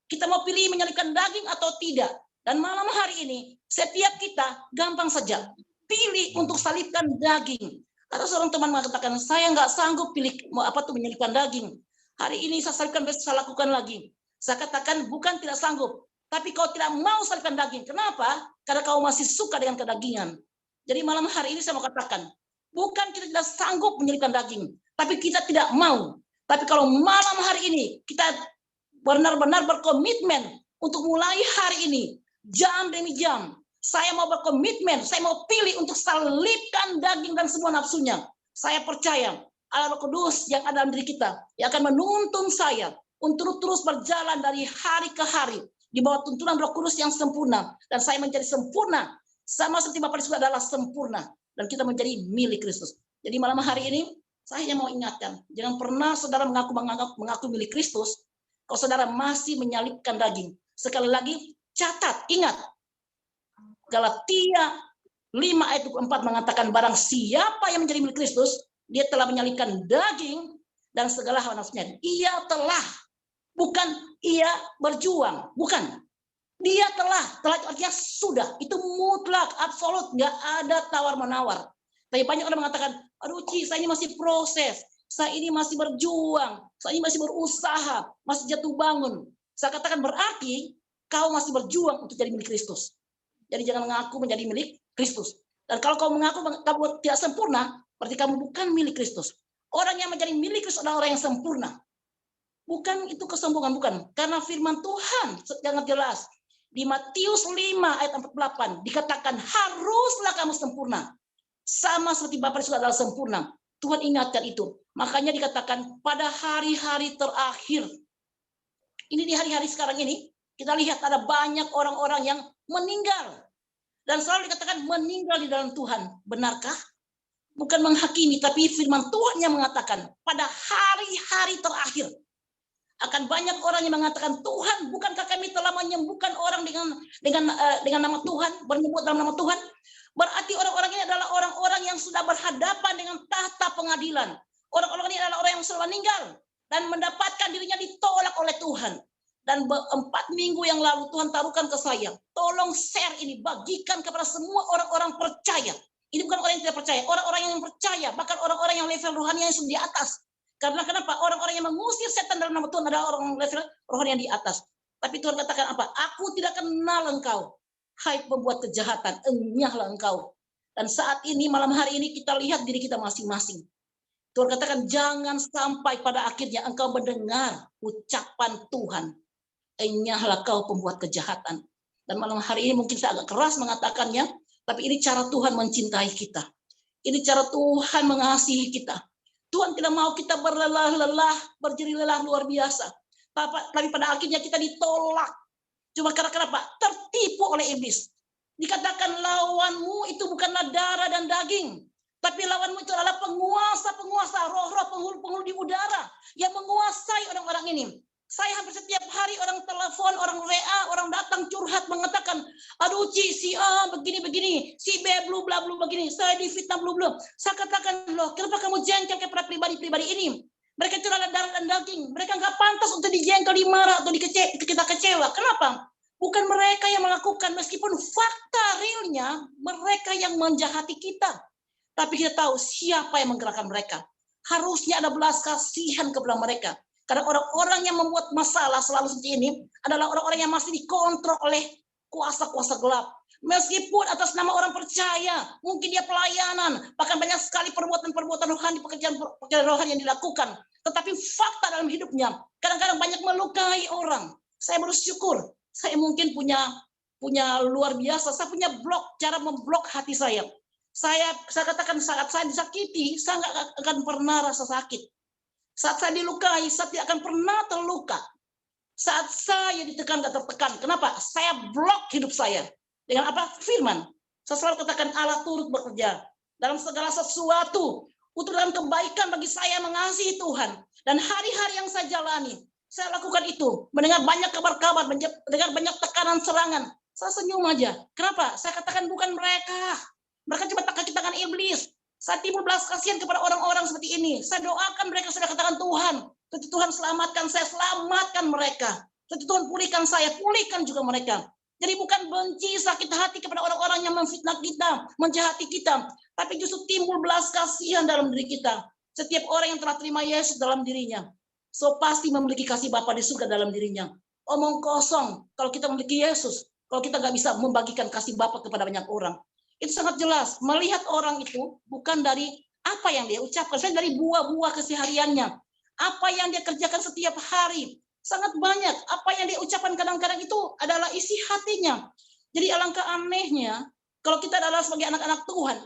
Kita mau pilih menyalibkan daging atau tidak. Dan malam hari ini, setiap kita gampang saja pilih untuk salibkan daging. Atau seorang teman mengatakan, saya nggak sanggup pilih menyalibkan daging. Hari ini saya salibkan, besok saya lakukan lagi. Saya katakan bukan tidak sanggup, tapi kau tidak mau salibkan daging. Kenapa? Karena kau masih suka dengan kedagingan. Jadi malam hari ini saya mau katakan, bukan kita tidak sanggup menyalibkan daging, tapi kita tidak mau. Tapi kalau malam hari ini kita benar-benar berkomitmen untuk mulai hari ini, jam demi jam, saya mau berkomitmen, saya mau pilih untuk salibkan daging dan semua nafsunya. Saya percaya Allah Roh Kudus yang ada dalam diri kita yang akan menuntun saya untuk terus berjalan dari hari ke hari di bawah tuntunan Roh Kudus yang sempurna, dan saya menjadi sempurna sama seperti Bapa di surga adalah sempurna, dan kita menjadi milik Kristus. Jadi malam hari ini saya mau ingatkan, jangan pernah saudara mengaku milik Kristus kalau saudara masih menyalibkan daging. Sekali lagi, catat, ingat. Galatia 5 ayat 24 mengatakan barang siapa yang menjadi milik Kristus, dia telah menyalibkan daging dan segala hawa nafsunya. Ia telah, bukan ia berjuang, bukan. Dia telah itu artinya sudah, itu mutlak, absolut, nggak ada tawar-menawar. Tapi banyak orang mengatakan, aduh Ci, saya ini masih proses, saya ini masih berjuang, saya ini masih berusaha, masih jatuh bangun. Saya katakan berarti kau masih berjuang untuk jadi milik Kristus. Jadi jangan mengaku menjadi milik Kristus. Dan kalau kau mengaku kamu tidak sempurna, berarti kamu bukan milik Kristus. Orang yang menjadi milik Kristus adalah orang yang sempurna. Bukan itu kesombongan, bukan. Karena firman Tuhan sangat jelas. Di Matius 5 ayat 48 dikatakan haruslah kamu sempurna. Sama seperti Bapa di surga adalah sempurna. Tuhan ingatkan itu. Makanya dikatakan pada hari-hari terakhir. Ini di hari-hari sekarang ini, kita lihat ada banyak orang-orang yang meninggal. Dan selalu dikatakan meninggal di dalam Tuhan. Benarkah? Bukan menghakimi, tapi firman Tuhan yang mengatakan pada hari-hari terakhir akan banyak orang yang mengatakan, Tuhan, bukankah kami telah menyembuhkan orang dengan nama Tuhan, menyebut dalam nama Tuhan? Berarti orang-orang ini adalah orang-orang yang sudah berhadapan dengan tahta pengadilan. Orang-orang ini adalah orang yang sudah meninggal dan mendapatkan dirinya ditolak oleh Tuhan. Dan 4 minggu yang lalu Tuhan taruhkan ke saya, tolong share ini, bagikan kepada semua orang-orang percaya. Ini bukan orang yang tidak percaya, orang-orang yang percaya, bahkan orang-orang yang level rohani yang sudah di atas. Karena kenapa? Orang-orang yang mengusir setan dalam nama Tuhan adalah orang level rohani yang di atas. Tapi Tuhan katakan apa? Aku tidak kenal engkau, hai pembuat kejahatan, enyahlah engkau. Dan saat ini, malam hari ini kita lihat diri kita masing-masing. Tuhan katakan jangan sampai pada akhirnya engkau mendengar ucapan Tuhan. Enyahlah kau pembuat kejahatan. Dan malam hari ini mungkin saya agak keras mengatakannya, tapi ini cara Tuhan mencintai kita. Ini cara Tuhan mengasihi kita. Tuhan tidak mau kita berlelah-lelah, berjerih lelah luar biasa. Tapi pada akhirnya kita ditolak. Cuma karena kenapa? Tertipu oleh iblis. Dikatakan lawanmu itu bukanlah darah dan daging. Tapi lawanmu itu adalah penguasa-penguasa, roh-roh penghulu-penghulu di udara yang menguasai orang-orang ini. Saya hampir setiap hari orang telepon, orang WA, orang datang curhat mengatakan, aduh Ci, si A begini-begini, si B blu bla blu begini, saya difitnah blu blu. Saya katakan, loh, kenapa kamu jengkel kepada pribadi-pribadi ini? Mereka itu adalah darah dan daging. Mereka nggak pantas untuk dijengkel, dimarah, atau kita kecewa. Kenapa? Bukan mereka yang melakukan, meskipun fakta realnya mereka yang menjahati kita. Tapi kita tahu siapa yang menggerakkan mereka. Harusnya ada belas kasihan kepada mereka. Karena orang-orang yang membuat masalah selalu seperti ini adalah orang-orang yang masih dikontrol oleh kuasa-kuasa gelap. Meskipun atas nama orang percaya, mungkin dia pelayanan, bahkan banyak sekali perbuatan-perbuatan rohani, pekerjaan rohani yang dilakukan. Tetapi fakta dalam hidupnya kadang-kadang banyak melukai orang. Saya bersyukur, saya mungkin punya luar biasa, saya punya cara memblok hati saya. Saya katakan saat saya disakiti, saya nggak akan pernah rasa sakit. Saat saya dilukai, saya tidak akan pernah terluka. Saat saya ditekan, gak tertekan. Kenapa? Saya blok hidup saya. Dengan apa? Firman. Saya selalu katakan Allah turut bekerja. Dalam segala sesuatu. Untuk dalam kebaikan bagi saya mengasihi Tuhan. Dan hari-hari yang saya jalani, saya lakukan itu. Mendengar banyak kabar-kabar, mendengar banyak tekanan, serangan. Saya senyum aja. Kenapa? Saya katakan bukan mereka. Mereka cuma kaki-tangan iblis. Saya timbul belas kasihan kepada orang-orang seperti ini. Saya doakan mereka, sudah katakan Tuhan. Tentu Tuhan selamatkan saya, selamatkan mereka. Tentu Tuhan pulihkan saya, pulihkan juga mereka. Jadi bukan benci, sakit hati kepada orang-orang yang memfitnah kita, menjahati kita. Tapi justru timbul belas kasihan dalam diri kita. Setiap orang yang telah terima Yesus dalam dirinya. So pasti memiliki kasih Bapa di surga dalam dirinya. Omong kosong kalau kita memiliki Yesus. Kalau kita nggak bisa membagikan kasih Bapa kepada banyak orang. Itu sangat jelas. Melihat orang itu bukan dari apa yang dia ucapkan, saya dari buah-buah kesehariannya. Apa yang dia kerjakan setiap hari. Sangat banyak. Apa yang dia ucapkan kadang-kadang itu adalah isi hatinya. Jadi alangkah anehnya kalau kita adalah sebagai anak-anak Tuhan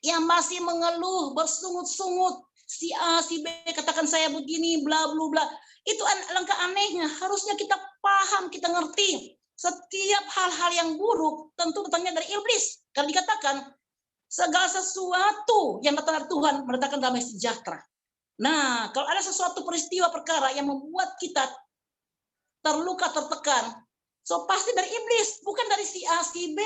yang masih mengeluh, bersungut-sungut, si A, si B katakan saya begini, bla bla bla. Itu alangkah anehnya. Harusnya kita paham, kita ngerti. Setiap hal-hal yang buruk tentu datangnya dari iblis. Karena dikatakan segala sesuatu yang datang dari Tuhan mendatangkan damai sejahtera. Nah, kalau ada sesuatu peristiwa perkara yang membuat kita terluka, tertekan, So pasti dari iblis, bukan dari si A, si B.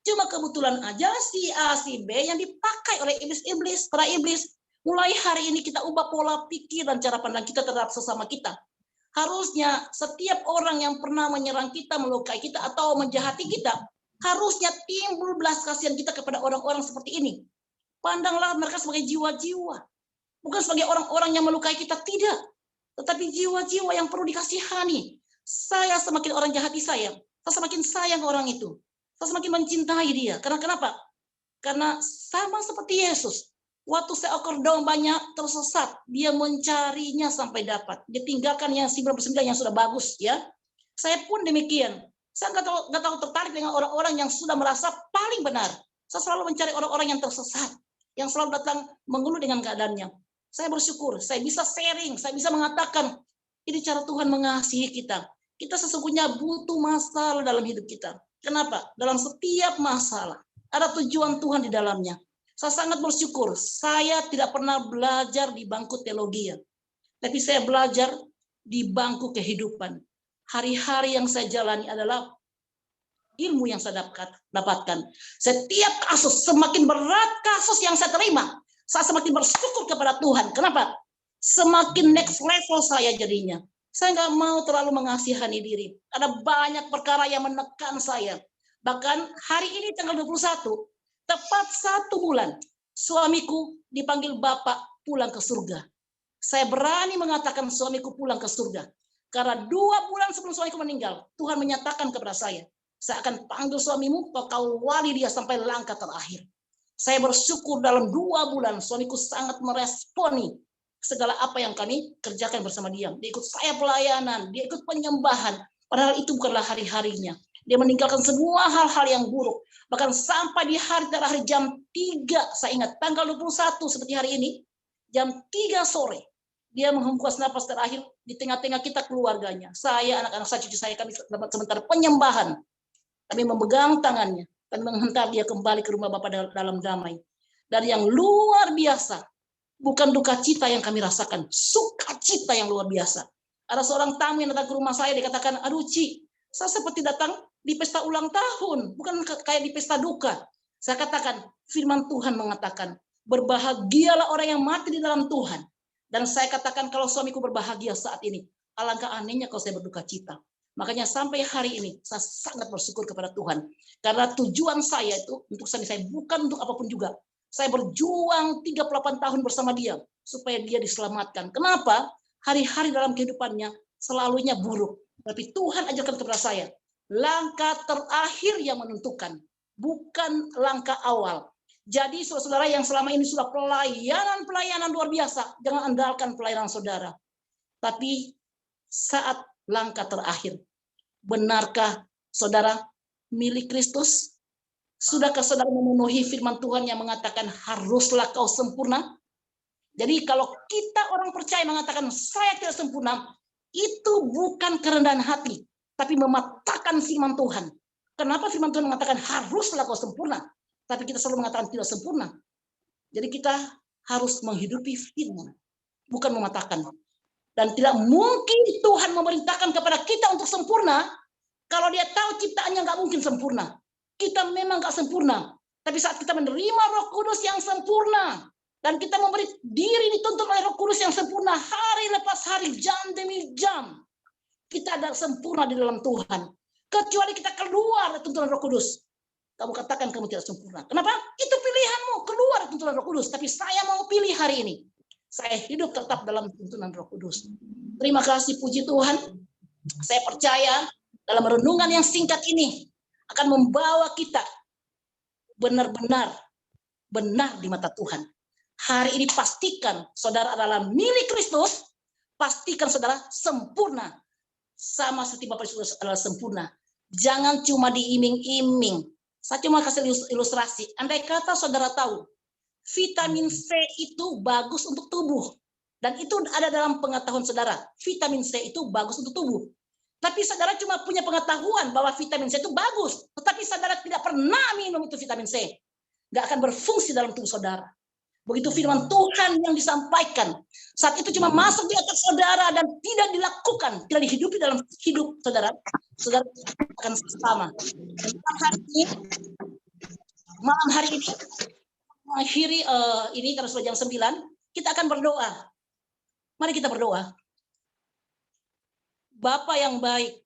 Cuma kebetulan aja si A, si B yang dipakai oleh iblis-iblis, para iblis. Mulai hari ini kita ubah pola pikir dan cara pandang kita terhadap sesama kita. Harusnya setiap orang yang pernah menyerang kita, melukai kita, atau menjahati kita, harusnya timbul belas kasihan kita kepada orang-orang seperti ini. Pandanglah mereka sebagai jiwa-jiwa. Bukan sebagai orang-orang yang melukai kita, tidak. Tetapi jiwa-jiwa yang perlu dikasihani. Saya semakin orang jahat saya semakin sayang orang itu. Saya semakin mencintai dia. Karena kenapa? Karena sama seperti Yesus. Waktu seekor dombanya tersesat, dia mencarinya sampai dapat. Dia tinggalkan yang 99 yang sudah bagus, ya. Saya pun demikian. Saya nggak tahu tertarik dengan orang-orang yang sudah merasa paling benar. Saya selalu mencari orang-orang yang tersesat, yang selalu datang mengeluh dengan keadaannya. Saya bersyukur, saya bisa sharing, saya bisa mengatakan, ini cara Tuhan mengasihi kita. Kita sesungguhnya butuh masalah dalam hidup kita. Kenapa? Dalam setiap masalah, ada tujuan Tuhan di dalamnya. Saya sangat bersyukur, saya tidak pernah belajar di bangku teologi, tapi saya belajar di bangku kehidupan. Hari-hari yang saya jalani adalah ilmu yang saya dapatkan. Setiap kasus, semakin berat kasus yang saya terima, saya semakin bersyukur kepada Tuhan. Kenapa? Semakin next level saya jadinya. Saya nggak mau terlalu mengasihani diri. Ada banyak perkara yang menekan saya. Bahkan hari ini tanggal 21, tepat 1 bulan, suamiku dipanggil Bapak pulang ke surga. Saya berani mengatakan suamiku pulang ke surga. Karena 2 bulan sebelum suamiku meninggal, Tuhan menyatakan kepada saya akan panggil suamimu, kau wali dia sampai langkah terakhir. Saya bersyukur dalam 2 bulan, suamiku sangat meresponi segala apa yang kami kerjakan bersama dia. Dia ikut saya pelayanan, dia ikut penyembahan. Padahal itu bukanlah hari-harinya. Dia meninggalkan semua hal-hal yang buruk. Bahkan sampai di hari terakhir jam 3, saya ingat tanggal 21 seperti hari ini, jam 3 sore, dia menghembus napas terakhir di tengah-tengah kita keluarganya. Saya, anak-anak saya, cucu saya, kami dapat sebentar penyembahan. Kami memegang tangannya, kami menghantar dia kembali ke rumah Bapa dalam damai. Dan yang luar biasa, bukan duka cita yang kami rasakan, sukacita yang luar biasa. Ada seorang tamu yang datang ke rumah saya, dikatakan, aduh Ci, saya seperti datang di pesta ulang tahun, bukan kayak di pesta duka. Saya katakan, firman Tuhan mengatakan, berbahagialah orang yang mati di dalam Tuhan. Dan saya katakan, kalau suamiku berbahagia saat ini, alangkah anehnya kalau saya berduka cita. Makanya sampai hari ini, saya sangat bersyukur kepada Tuhan. Karena tujuan saya itu, untuk suami saya, bukan untuk apapun juga. Saya berjuang 38 tahun bersama dia, supaya dia diselamatkan. Kenapa? Hari-hari dalam kehidupannya, selalunya buruk. Tapi Tuhan ajarkan kepada saya, langkah terakhir yang menentukan, bukan langkah awal. Jadi saudara-saudara yang selama ini sudah pelayanan luar biasa, jangan andalkan pelayanan saudara. Tapi saat langkah terakhir, benarkah saudara milik Kristus? Sudahkah saudara memenuhi firman Tuhan yang mengatakan haruslah kau sempurna? Jadi kalau kita orang percaya mengatakan saya tidak sempurna, itu bukan kerendahan hati, tapi mematahkan firman Tuhan. Kenapa firman Tuhan mengatakan haruslah kau sempurna, tapi kita selalu mengatakan tidak sempurna? Jadi kita harus menghidupi firman, bukan mematahkan. Dan tidak mungkin Tuhan memerintahkan kepada kita untuk sempurna, kalau dia tahu ciptaannya nggak mungkin sempurna. Kita memang nggak sempurna, tapi saat kita menerima Roh Kudus yang sempurna, dan kita memberi diri dituntun oleh Roh Kudus yang sempurna hari lepas hari, jam demi jam, kita ada sempurna di dalam Tuhan. Kecuali kita keluar dari tuntunan Roh Kudus, kamu katakan kamu tidak sempurna. Kenapa? Itu pilihanmu, keluar dari tuntunan Roh Kudus. Tapi saya mau pilih hari ini, saya hidup tetap dalam tuntunan Roh Kudus. Terima kasih, puji Tuhan. Saya percaya dalam renungan yang singkat ini akan membawa kita benar-benar benar di mata Tuhan. Hari ini pastikan saudara adalah milik Kristus, pastikan saudara sempurna. Sama seperti Bapak Yesus adalah sempurna. Jangan cuma diiming-iming. Saya cuma kasih ilustrasi. Andai kata saudara tahu, vitamin C itu bagus untuk tubuh. Dan itu ada dalam pengetahuan saudara. Vitamin C itu bagus untuk tubuh. Tapi saudara cuma punya pengetahuan bahwa vitamin C itu bagus. Tetapi saudara tidak pernah minum itu vitamin C. Nggak akan berfungsi dalam tubuh saudara. Begitu firman Tuhan yang disampaikan. Saat itu cuma masuk di otak saudara dan tidak dilakukan, tidak dihidupi dalam hidup saudara, saudara akan sama. Malam hari ini, mengakhiri ini karena sudah jam 9, kita akan berdoa. Mari kita berdoa. Bapa yang baik,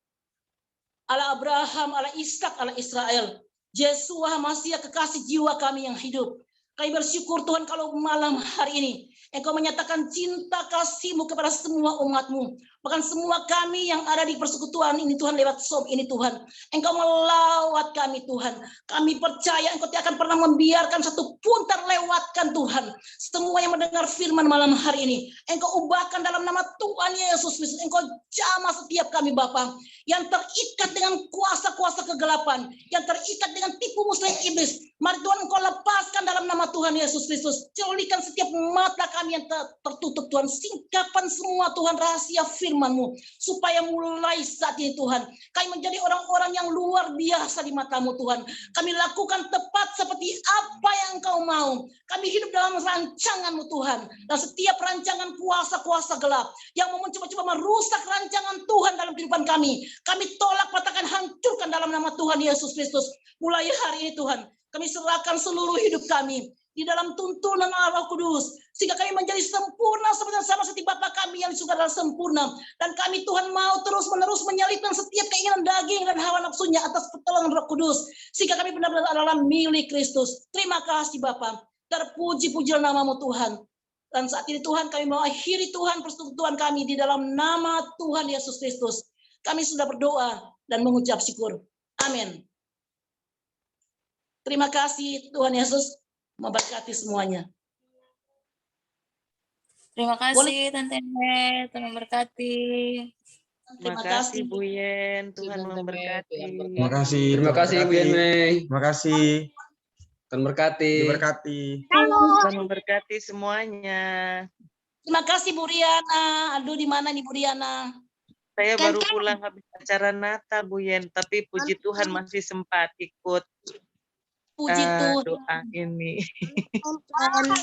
Allah Abraham, Allah Ishak, Allah Israel, Yesua Masih kekasih jiwa kami yang hidup. Kami bersyukur Tuhan kalau malam hari ini Engkau menyatakan cinta kasih-Mu kepada semua umat-Mu. Bahkan semua kami yang ada di persekutuan ini Tuhan, lewat Zoom ini Tuhan. Engkau melawat kami Tuhan. Kami percaya Engkau tidak akan pernah membiarkan satu pun terlewatkan Tuhan. Semua yang mendengar firman malam hari ini, Engkau ubahkan dalam nama Tuhan Yesus Kristus. Engkau jamah setiap kami Bapa yang terikat dengan kuasa-kuasa kegelapan, yang terikat dengan tipu muslihat iblis. Mari Tuhan Engkau lepaskan dalam nama Tuhan Yesus Kristus. Colihkan setiap mata kami yang tertutup Tuhan. Singkapkan semua Tuhan rahasia firman-Mu. Supaya mulai saat ini Tuhan, kami menjadi orang-orang yang luar biasa di mata-Mu Tuhan. Kami lakukan tepat seperti apa yang Engkau mau. Kami hidup dalam rancangan-Mu Tuhan. Dan setiap rancangan kuasa-kuasa gelap yang mau mencoba-coba merusak rancangan Tuhan dalam kehidupan kami, kami tolak, patahkan, hancurkan dalam nama Tuhan Yesus Kristus. Mulai hari ini Tuhan, kami serahkan seluruh hidup kami di dalam tuntunan Allah Roh Kudus, sehingga kami menjadi sempurna sama seperti Bapa kami yang di surga adalah sempurna. Dan kami Tuhan mau terus-menerus menyalipkan setiap keinginan daging dan hawa nafsunya atas pertolongan Roh Kudus, sehingga kami benar-benar adalah milik Kristus. Terima kasih Bapa, terpuji-pujilah nama-Mu Tuhan. Dan saat ini Tuhan, kami mau akhiri Tuhan persekutuan kami di dalam nama Tuhan Yesus Kristus. Kami sudah berdoa dan mengucap syukur. Amin. Terima kasih Tuhan Yesus memberkati semuanya. Terima kasih Tante Ene, Tuhan memberkati. Terima kasih Bu Yen, Tuhan memberkati. Terima kasih. Terima kasih Bu Yen Mei. Terima kasih. Tuhan berkati. Diberkati. Tuhan memberkati semuanya. Terima kasih Bu Riana. Aduh, di mana nih Bu Riana? Saya baru pulang habis acara Natal Bu Yen, tapi puji Tuhan masih sempat ikut Puji Tuhan. doa ini. Halo.